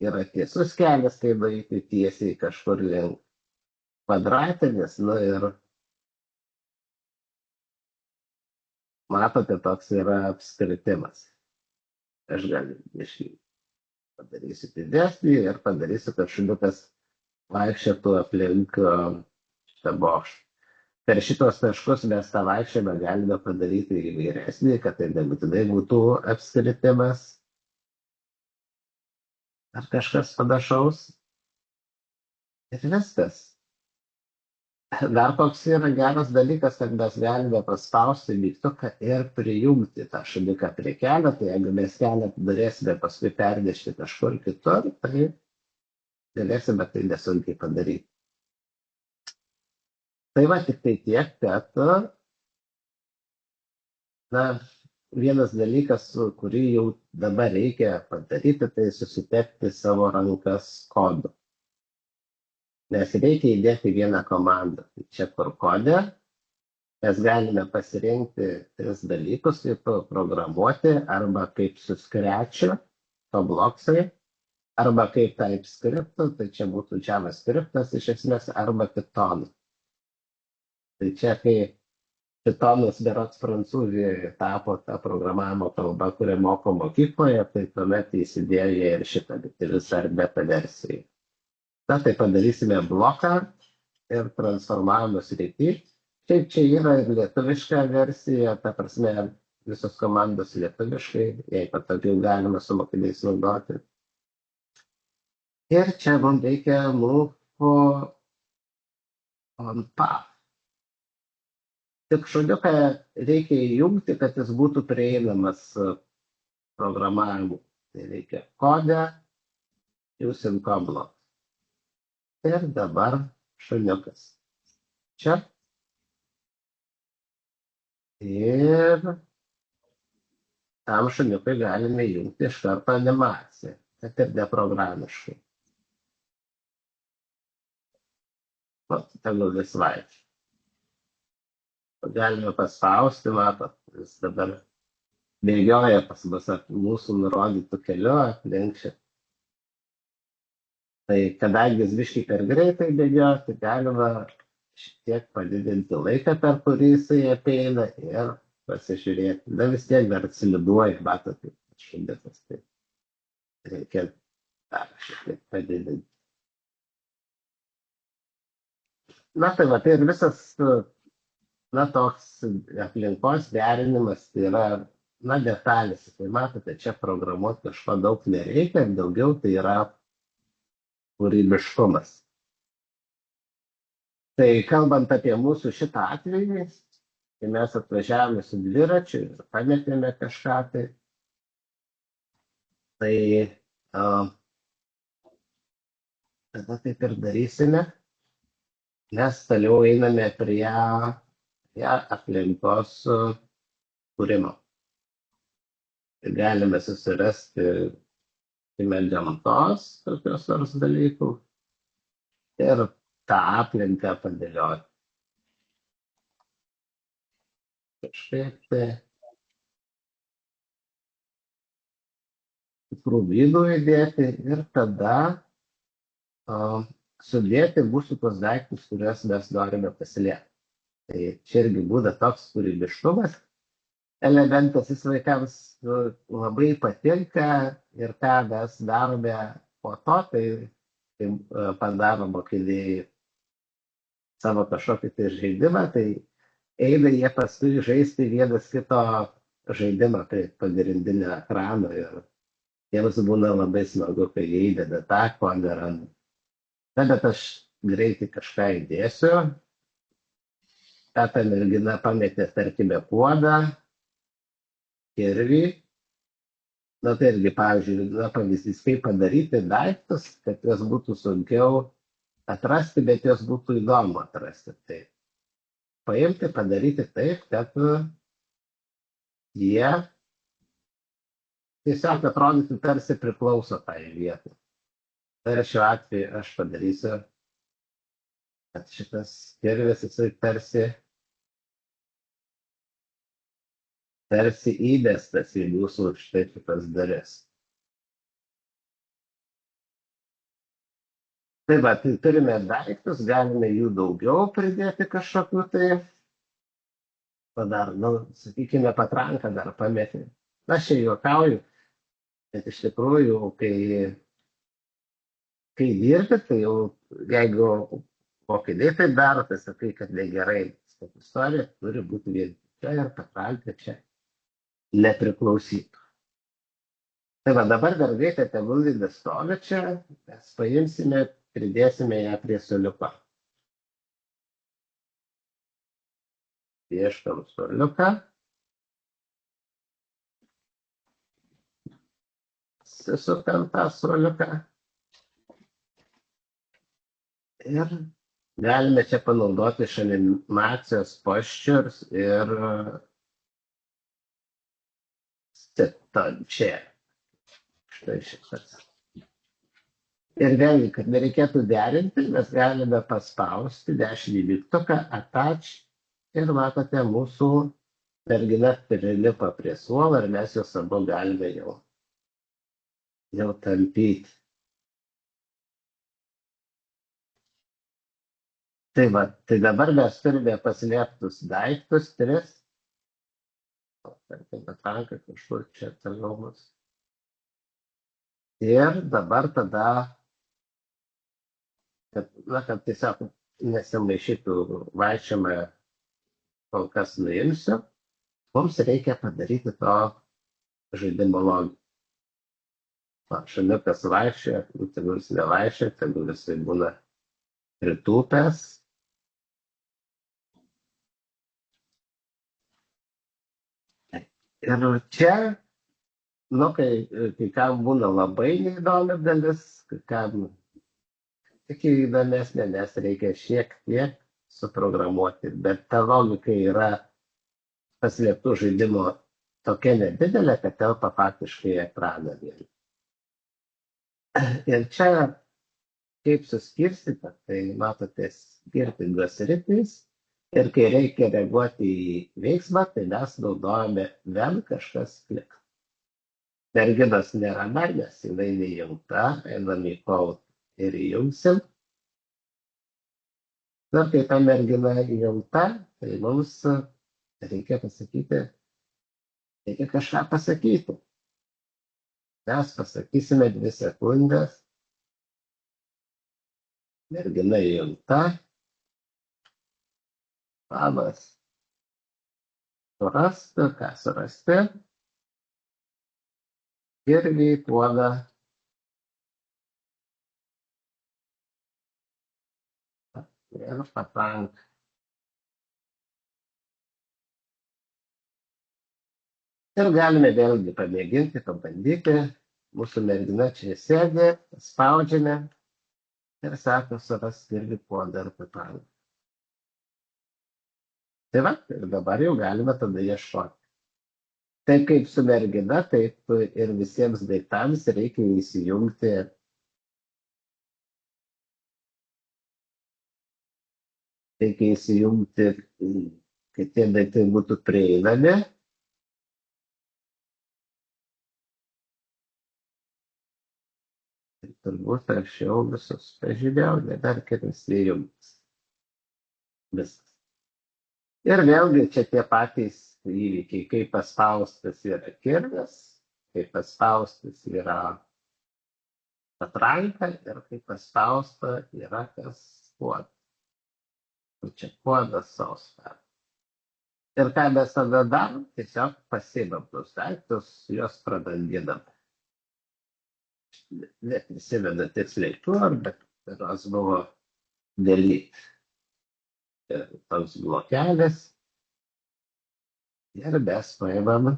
Yra tiesus kelias, tai daryti tiesiai kažkur link kvadratinis, ir matote, toks yra apskritimas. Aš galiu padarysiu didesnį ir padarysiu, kad šuniukas vaikščiotų aplink šitą bokštą. Per šitos taškus mes tą vaikščiojimą galime padaryti įvairesnį, kad tai nebūtinai būtų apskritimas ar kažkas panašaus. Ir viskas. Dar toks yra geras dalykas, kad mes galime paspausti mygtuką ir prijungti tą šuniuką prie kelio, tai jeigu mes kelią norėsime paskui pernešti kažkur kitur, tai galėsime tai nesunkiai padaryti. Tai va tik tai tiek, kad na, vienas dalykas, kurį jau dabar reikia padaryti, tai susitepti savo rankas kodu. Nes reikia įdėti vieną komandą. Tai čia kur kode mes galime pasirinkti 3 dalykus, kaip programuoti, arba kaip su Scratch'u, Tobloxai, arba kaip TypeScript'u, tai čia būtų JavaScript'as iš esmės, arba Python. Tai čia kai Pythonas berods Prancūzijoje tapo ta programavimo kalba, kurią moko mokykloje, tai tuomet įsidėjo ir šitą, bet vis dar beta versiją. Na, tai padarysime bloką ir transformavimo srity. Šiaip čia yra ir lietuviška versija, ta prasme visos komandos lietuviškai, jei patogiau galima su mokiniais naudoti. Ir čia mums reikia move on path. Tik šuniuką reikia įjungti, kad jis būtų prieinamas programavimu. Tai reikia kodę, using Coblox. Ir dabar šuniukas. Čia. Ir tam šuniukai galime įjungti iš karto animaciją, kad ir neprogramiškai. Tegul vis vaikščia. Galime paspausti, matot, jis dabar bėgioja pas mus mūsų nurodytų keliu aplink šitą. Tai kadangi jis biškai per greitai bėgioja, tai galima šitiek padidinti laiką, per kurį jisai apeina ir pasižiūrėti. Na vis tiek dar atsiliduoja, matot, kaip šundikas, tai reikia dar šitiek padidinti. Na tai va, tai ir visas, na toks aplinkos derinimas, tai yra, na detalės. Tai matote, čia programuoti kažko daug nereikia, daugiau tai yra kūrybiškumas. Tai kalbant apie mūsų šitą atvejį, tai mes atvažiavome su dviračiu ir pametėme kažką tai tada taip ir darysime. Mes toliau einame prie aplinkos kūrimo. Galime susirasti gamtos tokios nors dalykų ir tą aplinką padėlioti. Kažkaip tai tikrų vydų įdėti ir tada sudėti mūsų tos daiktus, kuriuos mes norime pasiliekti. Tai čia irgi būda toks kūrybiškumas. Elementas jis vaikams labai patinka ir ką mes darome po to, tai padaro mokiniai savo kažkokį tai žaidimą, tai eina jie paskui žaisti vienas kito žaidimą prie pagrindinio ekrano ir jiems būna labai smagu, kai jie įdeda tą, ko neranda. Na, bet aš greitai kažką įdėsiu. Ta mergina pametė, tarkime, puodą, kirvį. Na, tai irgi, pavyzdžiui, pavyzdys, kaip padaryti daiktus, kad juos būtų sunkiau atrasti, bet juos būtų įdomu atrasti. Tai paimti, padaryti taip, kad jie tiesiog atrodytų tarsi priklauso tai vietai. Tai šiuo atveju aš padarysiu, kad šitas kirvis jisai tarsi įbestas į mūsų štai šitas dalis. Tai va, tai turime daiktus, galime jų daugiau pridėti kažkokiu tai. Dar, sakykime, patranką dar pametė. Aš čia juokauju, bet iš tikrųjų, kai dirbi, tai jau jeigu mokiniai tai daro, tai sakai, kad negerai. Istorija turi būti vien čia ir patranka čia nepriklausytų. Tai va, dabar dar reikia tegul stovi čia, mes paimsime, pridėsime ją prie suoliuko. Ieškam suoliuką. Susukam tą suoliuką. Ir galime čia panaudoti iš animacijos postures ir čia. Štai šitas. Ir vėlgi, kad nereikėtų derinti, mes galime paspausti dešinį mygtuką, attach, ir matote, mūsų mergina prilipa prie suolo ir mes juos abu galime jau tampyti. Tai va, tai dabar mes turime paslėptus daiktus, 3. Tarkim, atranka kažkur čia toliau bus. Ir dabar tada, kad tiesiog nesimaišytų vaikščiojimą, kol kas nuimsiu, mums reikia padaryti to žaidimo logiką. Šuniukas vaikščioja, tegul jis nevaikščioja, tegul jisai būna pritūpęs. Ir čia, kai kam būna labai neįdomi dalis, kai kam tik įdomesnė, nes reikia šiek tiek suprogramuoti, bet ta logika yra paslėptų žaidimo tokia nedidelė, kad telpa faktiškai ekraną vien. Ir čia, kaip suskirstyta, tai matote skirtingos sritys, ir kai reikia reaguoti į veiksmą, tai mes naudojame vien kažkas klik. Merginos nėra, nes jinai neįjungta, einam į code ir įjungsim. Ir kai ta mergina įjungta, tai mums reikia pasakyti, reikia kažką pasakyti. Mes pasakysime 2 sekundės. Mergina įjungta. Labas. Surasti, ką surasti. Irgi puoda. Ir patranka. Ir galime vėlgi pamėginti, pabandyti. Mūsų mergina čia sėdi, spaudžiame ir sako, surasti irgi puodą ir patranka. Tai va, ir dabar jau galime tada ieškoti. Taip kaip su mergina, taip ir visiems daiktams reikia įsijungti. Reikia įsijungti, kad tie daiktai būtų prieinami. Ir turbūt anksčiau visus pažymėjau, dar kitas įjungtas. Viskas. Ir vėlgi čia tie patys įvykiai, kaip paspaustas yra kirvis, kaip paspaustas yra patranka ir kaip paspausta yra kas puodas. Čia puodas sausas. Ir ką mes tada darom, tiesiog pasiimam tus daiktus, juos pradanginam. Neprisimenu tiksliai kur, bet jos buvo delete. Toks blokelis. Ir mes paimam.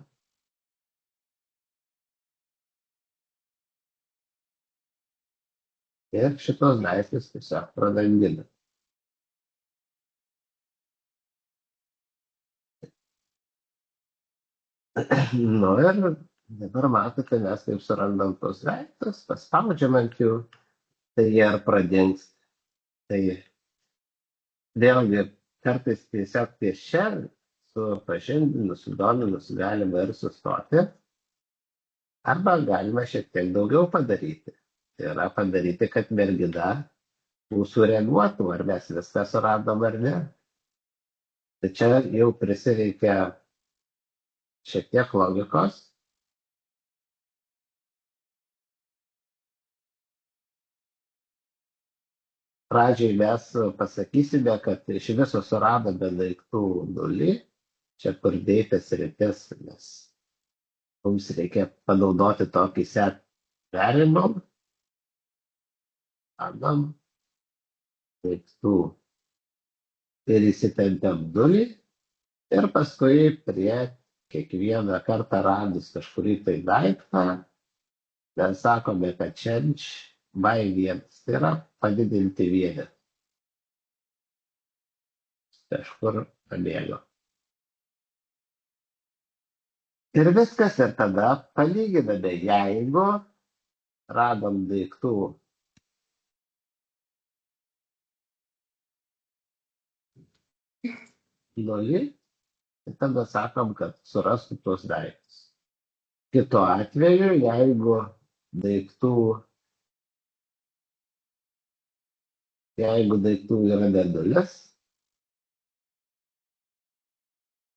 Ir šitos daiktus tiesiog pradanginam. Nu ir dabar matote, mes kaip surandam tos daiktus, paspaudžiam ant jų, tai jie ir pradings. Tai vėlgi kartais tiesiog ties čia supažindinus, sudominus galima ir sustoti, arba galima šiek tiek daugiau padaryti. Tai yra padaryti, kad mergina mūsų reaguotų, ar mes viską suradom ar ne. Tai čia jau prisireikia šiek tiek logikos. Pradžiai mes pasakysime, kad iš viso suradome daiktų 0, čia kur dėtas rytis, nes mums reikia panaudoti tokį set variable, randam daiktų ir įsitempiam 0, Ir paskui prie kiekvieną kartą radus kažkurį tai daiktą, mes sakome, kad change by vienas. Tai yra padidinti vienetą. Kažkur pabėgo. Ir viskas, ir tada palyginame, jeigu radom daiktų 0, tai tada sakom, kad surastų tuos daiktus. Kitu atveju, jeigu daiktų yra nedalis,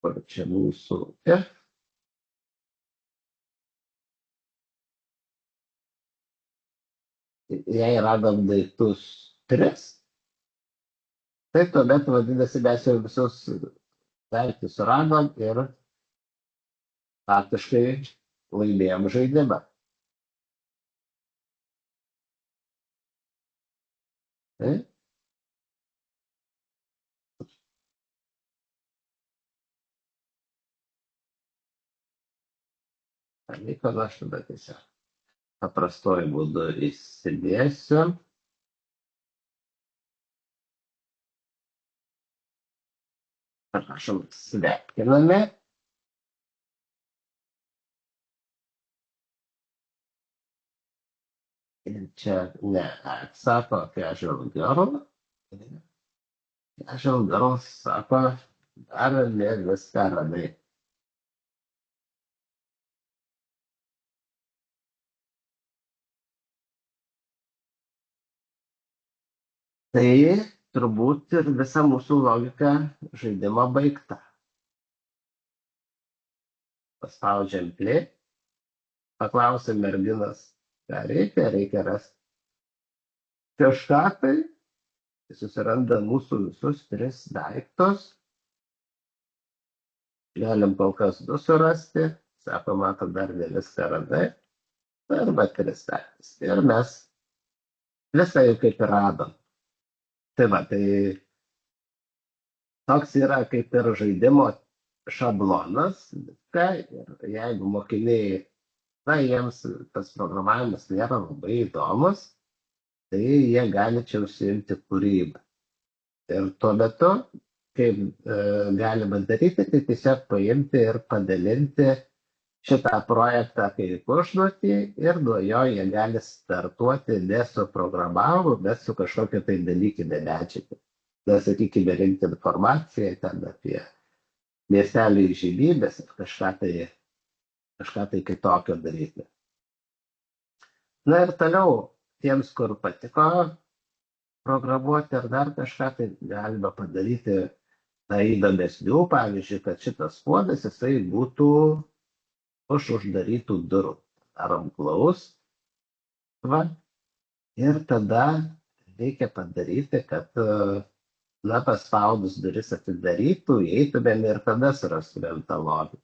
kur čia mūsų F, jei radom daiktus 3, tai tuomet vadinasi mes jau visus daiktus radom ir faktiškai laimėjom žaidimą. Taip? Pavyko, aš tada tiesiog paprastuoju būdu įsidėsiu. Prašom, sveikiname. Ir čia ne atsako apie Casual Girl. Casual Girl sako, dar ne viską radai. Tai turbūt ir visa mūsų logika žaidimo baigta. Paspaudžiam play, paklausim merginas, ką reikia rasti kažką, tai susiranda mūsų visus 3 daiktus. Galim kol kas 2 surasti, sako, matom, dar ne viską radai, arba 3 daiktus. Ir mes visą jau kaip ir radom. Tai va, tai toks yra kaip ir žaidimo šablonas, ir jeigu mokiniai, jiems tas programavimas nėra labai įdomus, tai jie gali čia užsiimti kūrybą. Ir tuo metu, kaip galima daryti, tai tiesiog paimti ir padalinti šitą projektą kaip užduotį ir nuo jo jie gali startuoti ne su programavimu, bet su kažkokia tai dalykinė medžiaga. Sakykime, rinkti informaciją ten apie miestelio įžymybės ir kažką tai kitokio daryti. Na ir toliau, tiems, kur patiko programuoti ar dar kažką, tai galima padaryti įdomesnių, pavyzdžiui, kad šitas puodas jisai būtų už uždarytų durų. Darom close. Va. Ir tada reikia padaryti, kad paspaudus duris atidarytų, įeitumėm ir tada surastumėm tą lobį.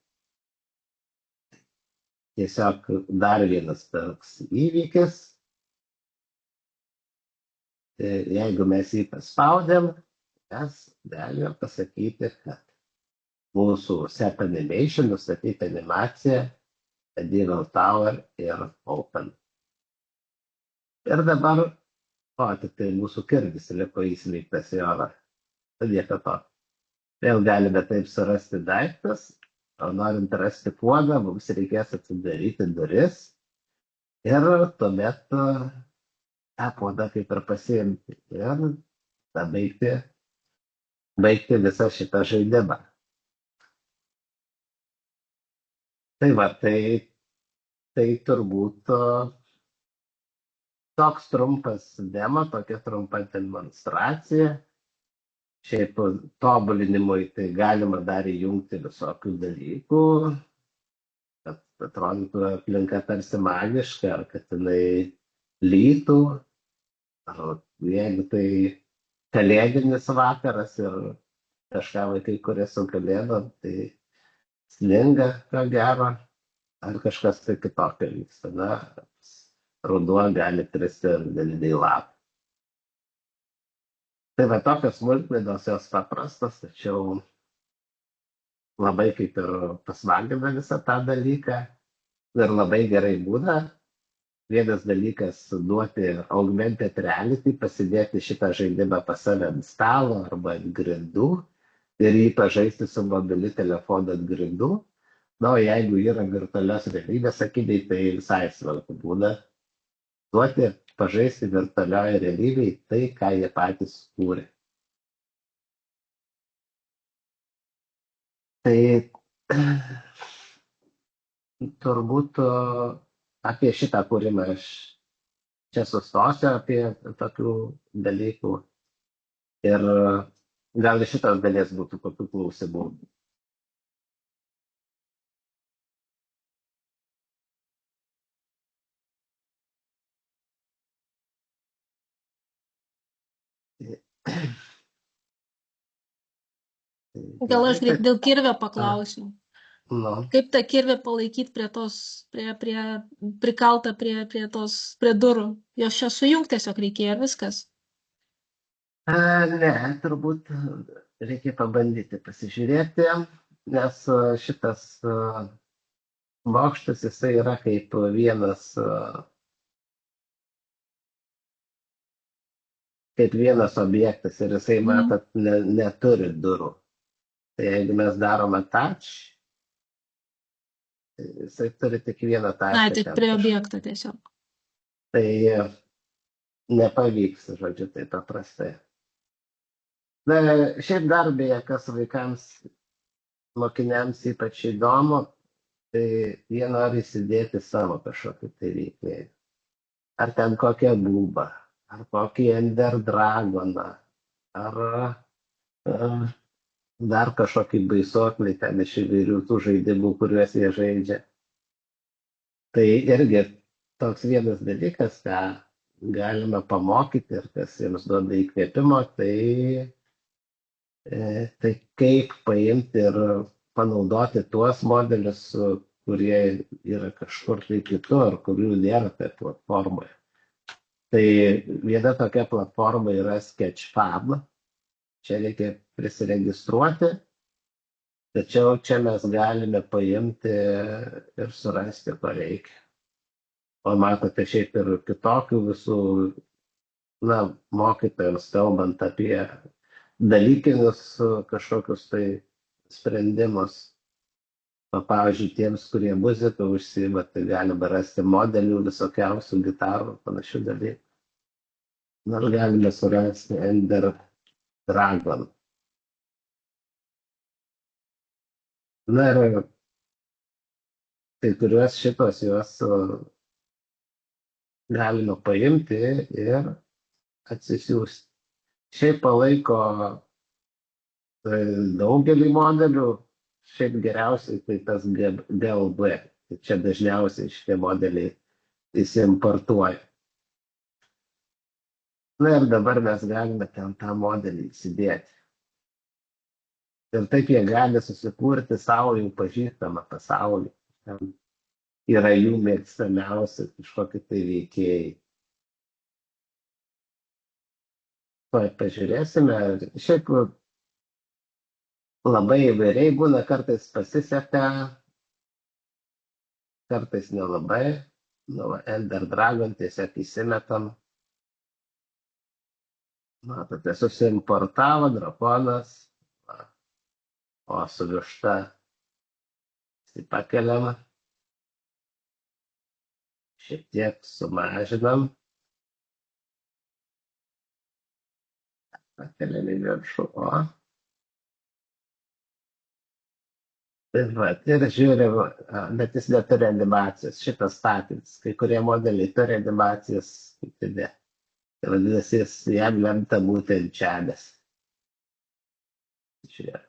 Tiesiog dar vienas toks įvykis. Jeigu mes jį paspaudėm, mes galime pasakyti, kad mūsų set animation, nustatyti animaciją, Medieval Tower ir Open. Ir dabar, tai mūsų kirdis liko įsmeigtas į orą. Padėka to. Vėl galime taip surasti daiktas, o norint rasti puodą, mums reikės atidaryti duris ir tuomet tą puodą kaip ir pasiimti ir baigti visą šitą žaidimą. Tai va, tai turbūt toks trumpas demo, tokia trumpa demonstracija. Šiaip tobulinimui tai galima dar įjungti visokių dalykų, kad atrodytų aplinka tarsi magiška, ar kad jinai lytų, ar jeigu tai kalėdinis vakaras ir kažką vaikai kuria su kalėdom, tai sninga, ką gero, ar kažkas tai kitokio vyksta. Na, ruduo gali kristi daliniai lapai. Tai va, tokios smulkmenos jos paprastos, tačiau labai kaip ir pasvagina visą tą dalyką ir labai gerai būna. Vienas dalykas duoti augmented reality, pasidėti šitą žaidimą pas save ant stalo arba ant grindų ir jį pažaisti su mobiliu telefonu ant grindų. Na, o jeigu yra virtualios realybės akiniai, tai visai svarbu būna duoti pažaisti virtualioje realybėje tai, ką jie patys kūrė. Tai turbūt apie šitą kūrimą aš čia sustosiu apie tokių dalykų. Ir gal iš šitos dalies būtų kokių klausimų. Gal aš dėl kirvio paklausiu. Nu, Kaip tą kirvį palaikyti prie tos, prikaltą prie durų? Jos čia sujungti tiesiog reikėjo ir viskas. ne, turbūt reikia pabandyti pasižiūrėti, nes šitas bokštas, jisai yra kaip vienas objektas ir jisai, matot, neturi durų. Tai jeigu mes darome touch, jisai turi tik vieną tašką. Na, tik prie objektą tiesiog. Tai nepavyks, žodžiu, tai paprastai. Na, šiaip dar beje, kas vaikams, mokiniams ypač įdomu, tai jie nori įsidėti savo kažkokį tai veiklį. Ar ten kokią bubą, ar kokį Ender Dragoną, ar dar kažkokį baisuoklį ten iš įvairių tų žaidimų, kuriuos jie žaidžia. Tai irgi toks vienas dalykas, ką galima pamokyti ir kas jiems duoda įkvėpimo, tai kaip paimti ir panaudoti tuos modelius, kurie yra kažkur tai kitur, kurių nėra toje platformoje. Tai viena tokia platforma yra Sketchfab. Čia reikia prisiregistruoti, tačiau čia mes galime paimti ir surasti, ko reikia. O matote, šiaip ir kitokių visų, mokytojams kalbant apie dalykinius kažkokius tai sprendimus. Pavyzdžiui, tiems, kurie muziką užsiima, tai galima rasti modelių visokiausių gitarų, panašių dalykų. Nors galime surasti Ender Dragon. Na ir kai kuriuos šitos juos galima paimti ir atsisiųsti. Šiaip palaiko daugelį modelių, šiaip geriausiai tai tas GLB. Tai čia dažniausiai šitie modeliai įsimportuoja. Na ir dabar mes galime ten tą modelį įsidėti. Ir taip jie gali susikurti savo jau pažįstamą pasaulį. Ten yra jų mėgstamiausi kažkokie tai veikėjai. Pažiūrėsime. Šiaip labai įvairiai būna, kartais pasiseka, kartais nelabai. Ender Dragon tiesiog įsimetam. Matote, susimportavo drakonas, o su višta pakeliam, šiek tiek sumažinam, pakeliam į viršų, ir žiūrim, bet jis neturi animacijos, šitas statinis, kai kurie modeliai turi animacijas, kiti ne. Tai vadinasi, jam lemta būti ant žemės. Žiūrėk,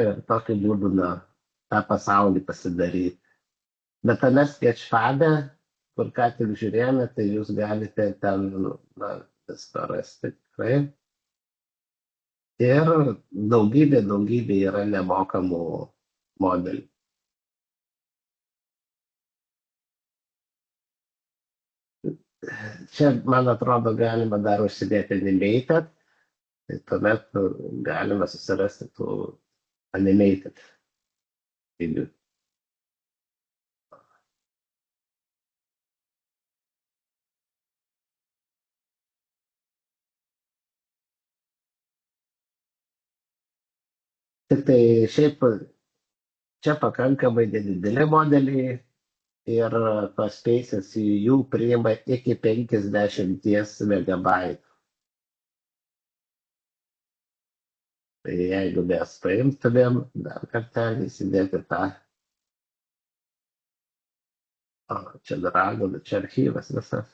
ir tokiu būdu tą pasaulį pasidaryti. Bet tame Sketchfabe, kur ką tik žiūrėjome, tai jūs galite ten viską rasti tikrai. Ir daugybė yra nemokamų modelių. Čia, man atrodo, galima dar užsidėti animated, Tai tuomet galima susirasti tų animated video. Tik tai šiaip čia pakankamai dideli modeliai ir tos teisės jų priima iki 50 megabaitų. Tai jeigu mes paimtumėm, dar kartelį įsidėti tą. O, čia Dragon, čia archyvas visas.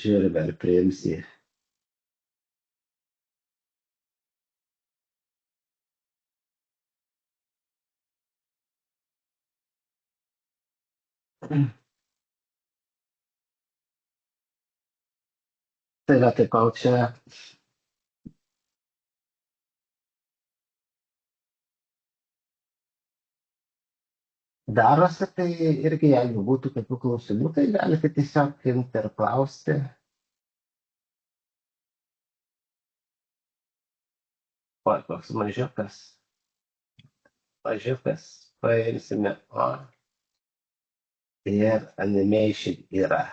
Žiūrime, ar priims jį. Tai va, tai kol čia darosi, tai irgi jeigu būtų tokių klausimų, tai galite tiesiog imti ir klausti. O, koks mažiukas. Mažiukas. Paimsime. O. Ir animation yra.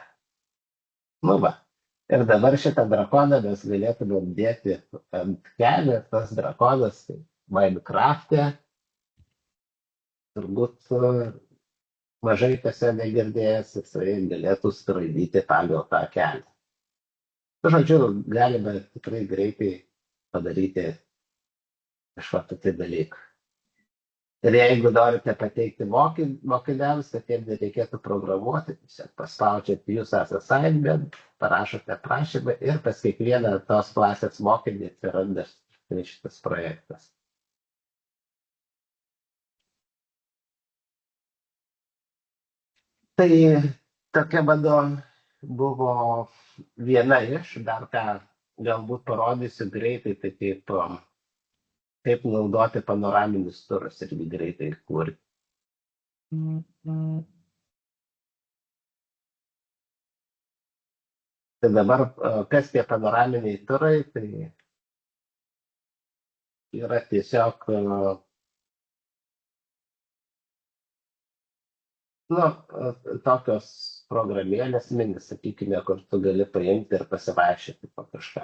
Nu va. Ir dabar šitą drakoną mes galėtume dėti ant kelio. Tas drakonas tai Minecraft'e. Turbūt mažai kas jo negirdėjęs, jisai galėtų skraidyti pagal tą kelią. Žodžiu, galime tikrai greitai padaryti kažkokį tai dalyką. Ir jeigu norite pateikti mokiniams, kad jiems nereikėtų programuoti, tiesiog paspaudžiate jūs assignment, parašote prašymą ir pas kiekvieną tos klasės mokinį atsiranda šitas projektas. Tai tokia mano buvo viena iš, dar ką galbūt parodysiu greitai, tai kaip naudoti panoraminius turus irgi greitai kurti. Tai dabar, kas tie panoraminiai turai, tai yra tiesiog tokios programėlės mini, sakykime, kur tu gali paimti ir pasivaikščioti po kažką.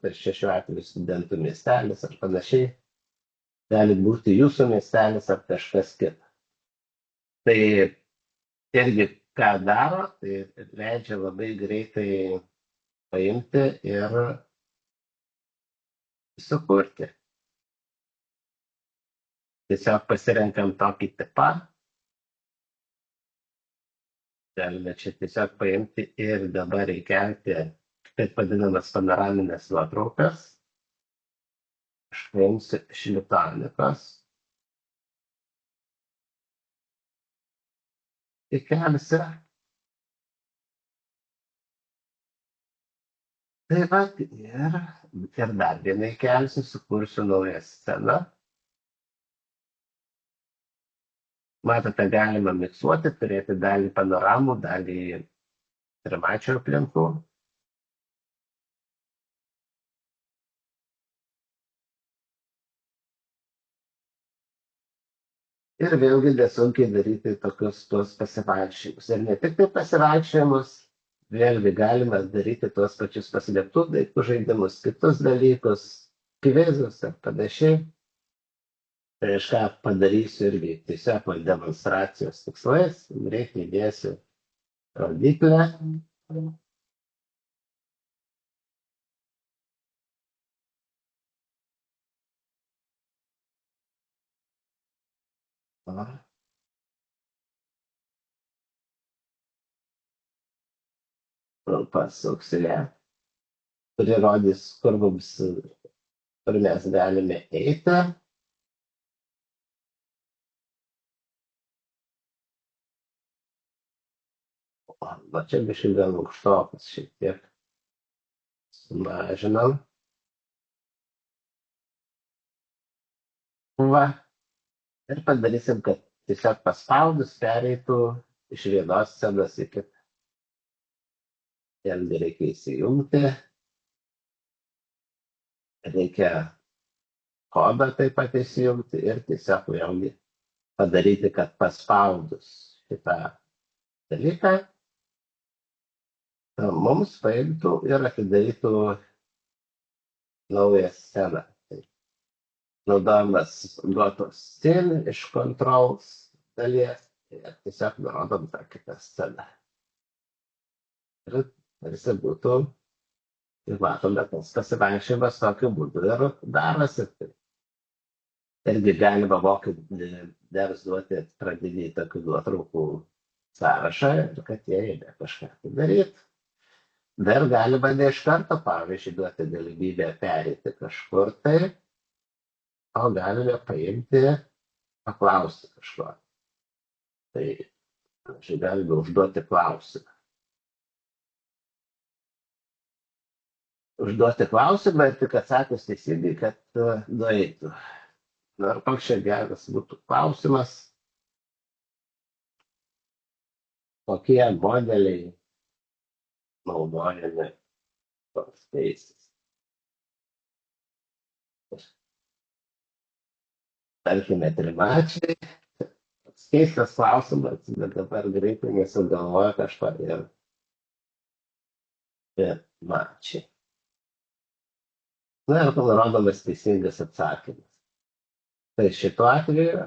Tai čia šiuo atveju studentų miestelis ar panašiai. Gali būti jūsų miestelis ar kažkas kitas. Tai irgi ką daro, tai leidžia labai greitai paimti ir sukurti. Tiesiog pasirenkam tokį tipą. Galime čia tiesiog paimti ir dabar įkelti taip vadinamas panoraminės nuotraukas. Aš paimsiu iš lituanikos. Įkelsiu. Tai va, ir dar vieną įkelsiu, sukursiu naują sceną. Matote, galima miksuoti, turėti dalį panoramų, dalį trimačio aplinkų. Ir vėlgi nesunkiai daryti tokius tuos pasivaikščiojimus. Ir ne tik tai pasivaikščiojimus, vėlgi galima daryti tuos pačius paslėptų daiktų žaidimus, kitus dalykus, kvizus ir panašiai. Tai aš ką padarysiu irgi tiesiog demonstracijos tikslais, greitai įdėsiu rodiklę. Pasuksime, kuri rodys, kur mes galime eiti. Va čia biškai gal aukštokas šiek tiek sumažinam. Va. Ir padarysim, kad tiesiog paspaudus pereitų iš vienos scenos į kitą. Jam reikia įsijungti. reikia kodą taip pat įsijungti ir tiesiog vėlgi padaryti, kad paspaudus šitą dalyką mums paimtų ir atidarytų naują sceną. Tai naudojamas duotos scene iš controls dalies ir tiesiog nurodom tą kitą sceną. Ir tarsi būtų, ir matome, tas pasivaikščiojimas tokiu būdu ir darosi. Tai irgi galima mokiniams duoti pradinį tokių nuotraukų sąrašą ir kad jie ėmė kažką tai daryti. Dar galima ne iš karto, pavyzdžiui, duoti galimybę pereiti kažkur tai, o galime paimti, paklausti kažko. Tai, pavyzdžiui, galime užduoti klausimą. Užduoti klausimą ir tik atsakius teisingai, kad nueitų. Na, ir koks čia geras būtų klausimas, kokie modeliai naudojami tos teisės. Tarkime, trimačiai. Toks keistas klausimas, bet dabar greitai nesugalvoja kažko ir trimačiai. Na, ir nurodomas teisingas atsakymas. Tai šituo atveju,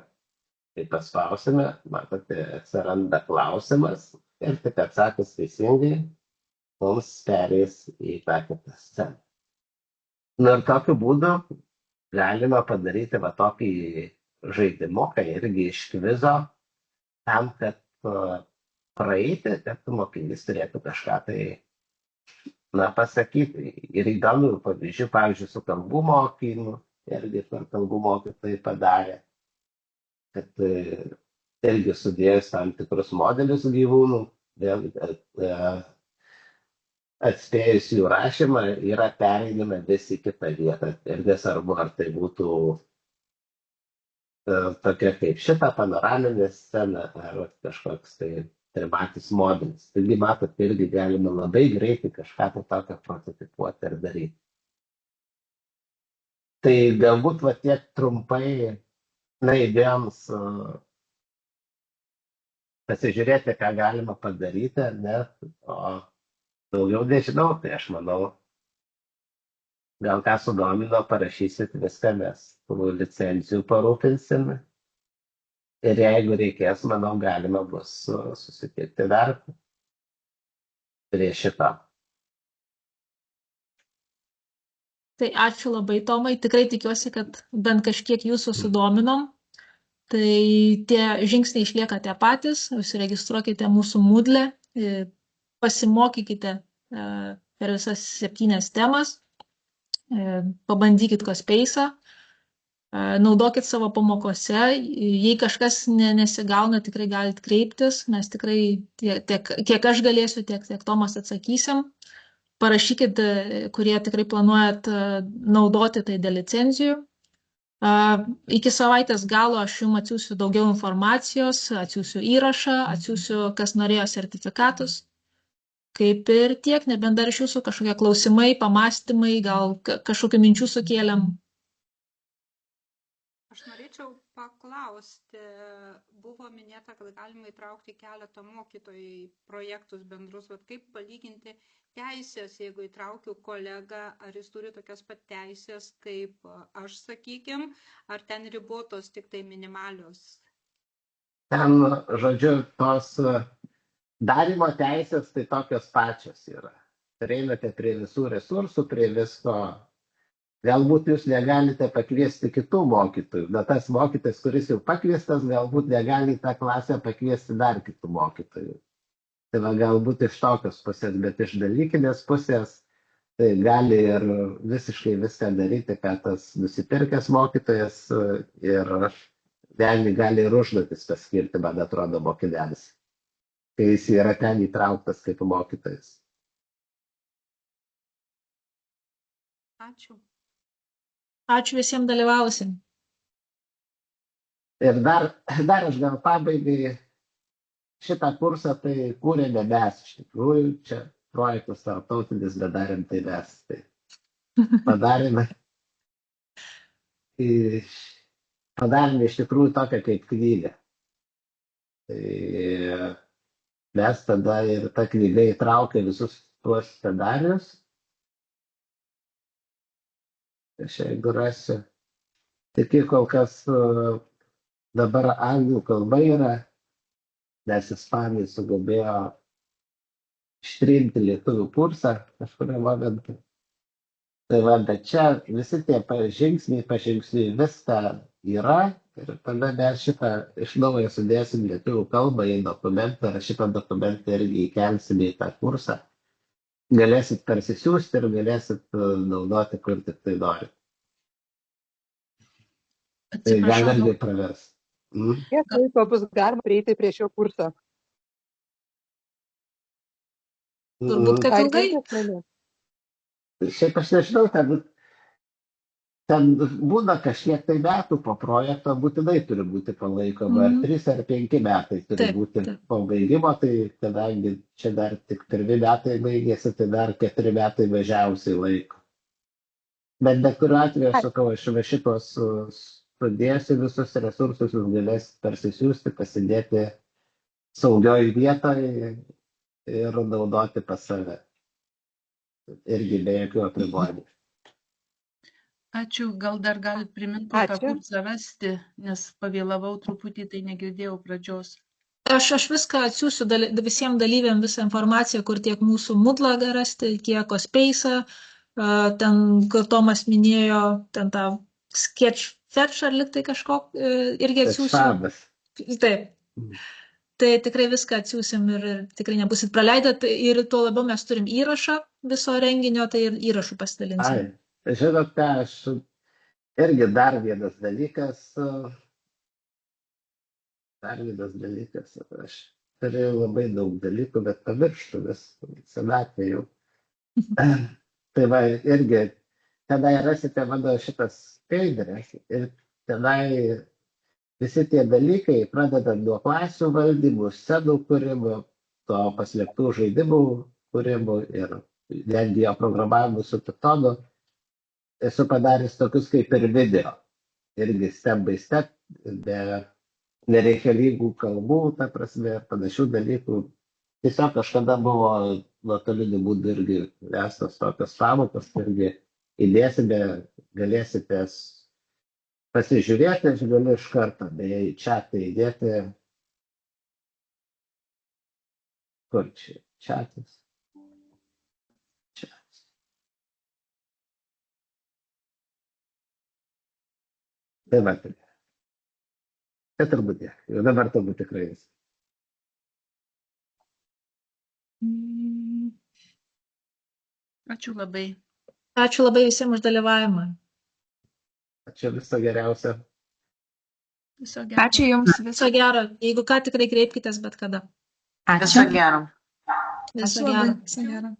kai paspausime, matote, atsiranda klausimas ir tik atsakius teisingai, mums perės į tą kitą sceną. Na ir tokiu būdu galima padaryti va tokį žaidimuką irgi iš kvizo, tam, kad praeiti, kad mokinys turėtų kažką tai pasakyti. Ir įdomių pavyzdžių, pavyzdžiui, su kalbų mokymu, irgi per kalbų mokytojai padarė, kad irgi sudėjus tam tikrus modelius gyvūnų, vėlgi atspėjus jų rašymą, yra pereinama vis į kitą vietą. Ir nesvarbu, ar tai būtų tokia kaip šita panoraminė scena, ar kažkoks tai trimatis modelis. Taigi, matot, irgi galima labai greitai kažką tai tokio prototipuoti ir daryti. Tai galbūt va tiek trumpai idėjoms pasižiūrėti, ką galima padaryti, ar ne, o daugiau nežinau, tai aš manau, gal ką sudomino, parašysit viską, mes tų licencijų parūpinsim. Ir jeigu reikės, manau, galima bus susitikti dar prie šito. Tai ačiū labai, Tomai. Tikrai tikiuosi, kad bent kažkiek jūsų sudominom. Tai tie žingsniai išlieka tie patys. Užsiregistruokite mūsų Moodle, pasimokykite per visas 7 temas, pabandykit Cospace'ą, naudokit savo pamokose. Jei kažkas nesigauna, tikrai galite kreiptis. Mes tikrai, kiek aš galėsiu, tiek Tomas atsakysim. Parašykit, kurie tikrai planuojat naudoti tai dėl licenzijų. Iki savaitės galo aš jums atsiųsiu daugiau informacijos, atsiųsiu įrašą, atsiųsiu, kas norėjo sertifikatus. Kaip ir tiek, nebent dar iš jūsų kažkokie klausimai, pamastymai, gal kažkokių minčių sukėlėm. Aš norėčiau paklausti, buvo minėta, kad galima įtraukti keletą mokytojų į projektus bendrus, bet kaip palyginti teisės, jeigu įtraukiu kolegą, ar jis turi tokias pat teisės kaip aš, sakykim, ar ten ribotos tik tai minimalios? Ten, žodžiu, tos darimo teisės tai tokios pačios yra. Prieinate prie visų resursų, prie visko. Galbūt jūs negalite pakviesti kitų mokytojų, bet tas mokytojas, kuris jau pakviestas, galbūt negali į tą klasę pakviesti dar kitų mokytojų. Tai va, galbūt iš tokios pusės, bet iš dalykinės pusės tai gali ir visiškai viską daryti, ką tas nusipirkęs mokytojas ir gali ir užduotis paskirti, man atrodo, mokiniams, kai jis yra ten įtrauktas kaip mokytojas. Ačiū. Ačiū visiems dalyvausim. Ir dar aš gal pabaigai šitą kursą tai kūrėme mes, iš tikrųjų, čia projektas tarptautinis, bet darėm tai mes. Tai padarėme padarėme iš tikrųjų tokią kaip knygą. Tai mes tada ir ta knyga įtraukė visus tuos scenarijus. Aš jeigu rasiu. Tik kol kas dabar anglų kalba yra, nes ispanai sugebėjo ištrinti lietuvių kursą kažkurio momentu. Tai va, bet čia visi tie pažingsniai viską yra ir tada mes šitą iš naujo sudėsim lietuvių kalbą į dokumentą ir šitą dokumentą irgi įkelsime į tą kursą. Galėsit parsisiųsti ir galėsit naudoti, kur tik tai norit. Tai gal Atsiprašau, irgi pravers. Kiek laiko bus galima prieiti prie šio kurso? Turbūt, kad Ar ilgai. reikia žmonių? Šiaip aš nežinau, ten būna kažkiek tai metų po projekto būtinai turi būti palaikoma, ar 3 ar 5 metai turi Taip, būti taip. po baigimo, tai kadangi čia dar tik 1 metai baigėsi, tai dar 4 metai mažiausiai laiko. Bet bet kuriuo atveju, aš sakau, aš va šitos sudėsiu visus resursus, jūs galėsite parsisiųsti, pasidėti saugioj vietoje ir naudoti pas save. Irgi be jokių apribojimų. ačiū, gal dar galit priminti, kokią Ačiū. kursą rasti, nes pavėlavau truputį, tai negirdėjau pradžios. Aš viską atsiųsiu visiems dalyviam visą informaciją, kur tiek mūsų Moodle rasti, tiek Ospace'ą, ten, kur Tomas minėjo, ten tą Sketchfetch ar liktai kažko irgi atsiųsiu. Šabas. Taip. Tai tikrai viską atsiųsim ir tikrai nebusit praleidę. Ir tuo labiau mes turim įrašą viso renginio, tai ir įrašų pasidalinsim. Žinot, ką aš irgi dar vienas dalykas, aš turėjau labai daug dalykų, bet pamirštu vis senatvė jau. Tai va, irgi tenai rasite mano šitas skaidrės ir tenai visi tie dalykai, pradedant nuo klasių valdymų, scenų kūrimo, to paslėptų žaidimų kūrimo ir netgi jo programavimų su Pythonu, esu padaręs tokius kaip ir video. Irgi step by step, be nereikalingų kalbų, ta prasme, panašių dalykų. Tiesiog kažkada buvo nuotoliniu būdu irgi vestos tokios pamokos, irgi įdėsime, galėsite pasižiūrėti, aš galiu iš karto, beje, į chatą įdėti. Kur čia? Chatas. Tai va, tai turbūt tiek. Jau dabar turbūt tikrai viskas. Ačiū labai. Ačiū labai visiems už dalyvavimą. Ačiū, viso geriausio. Viso gero. Ačiū Jums. Viso gero. Jeigu ką, tikrai kreipkitės bet kada. Viso gero. Viso Ačiū labai. gero. Viso gero.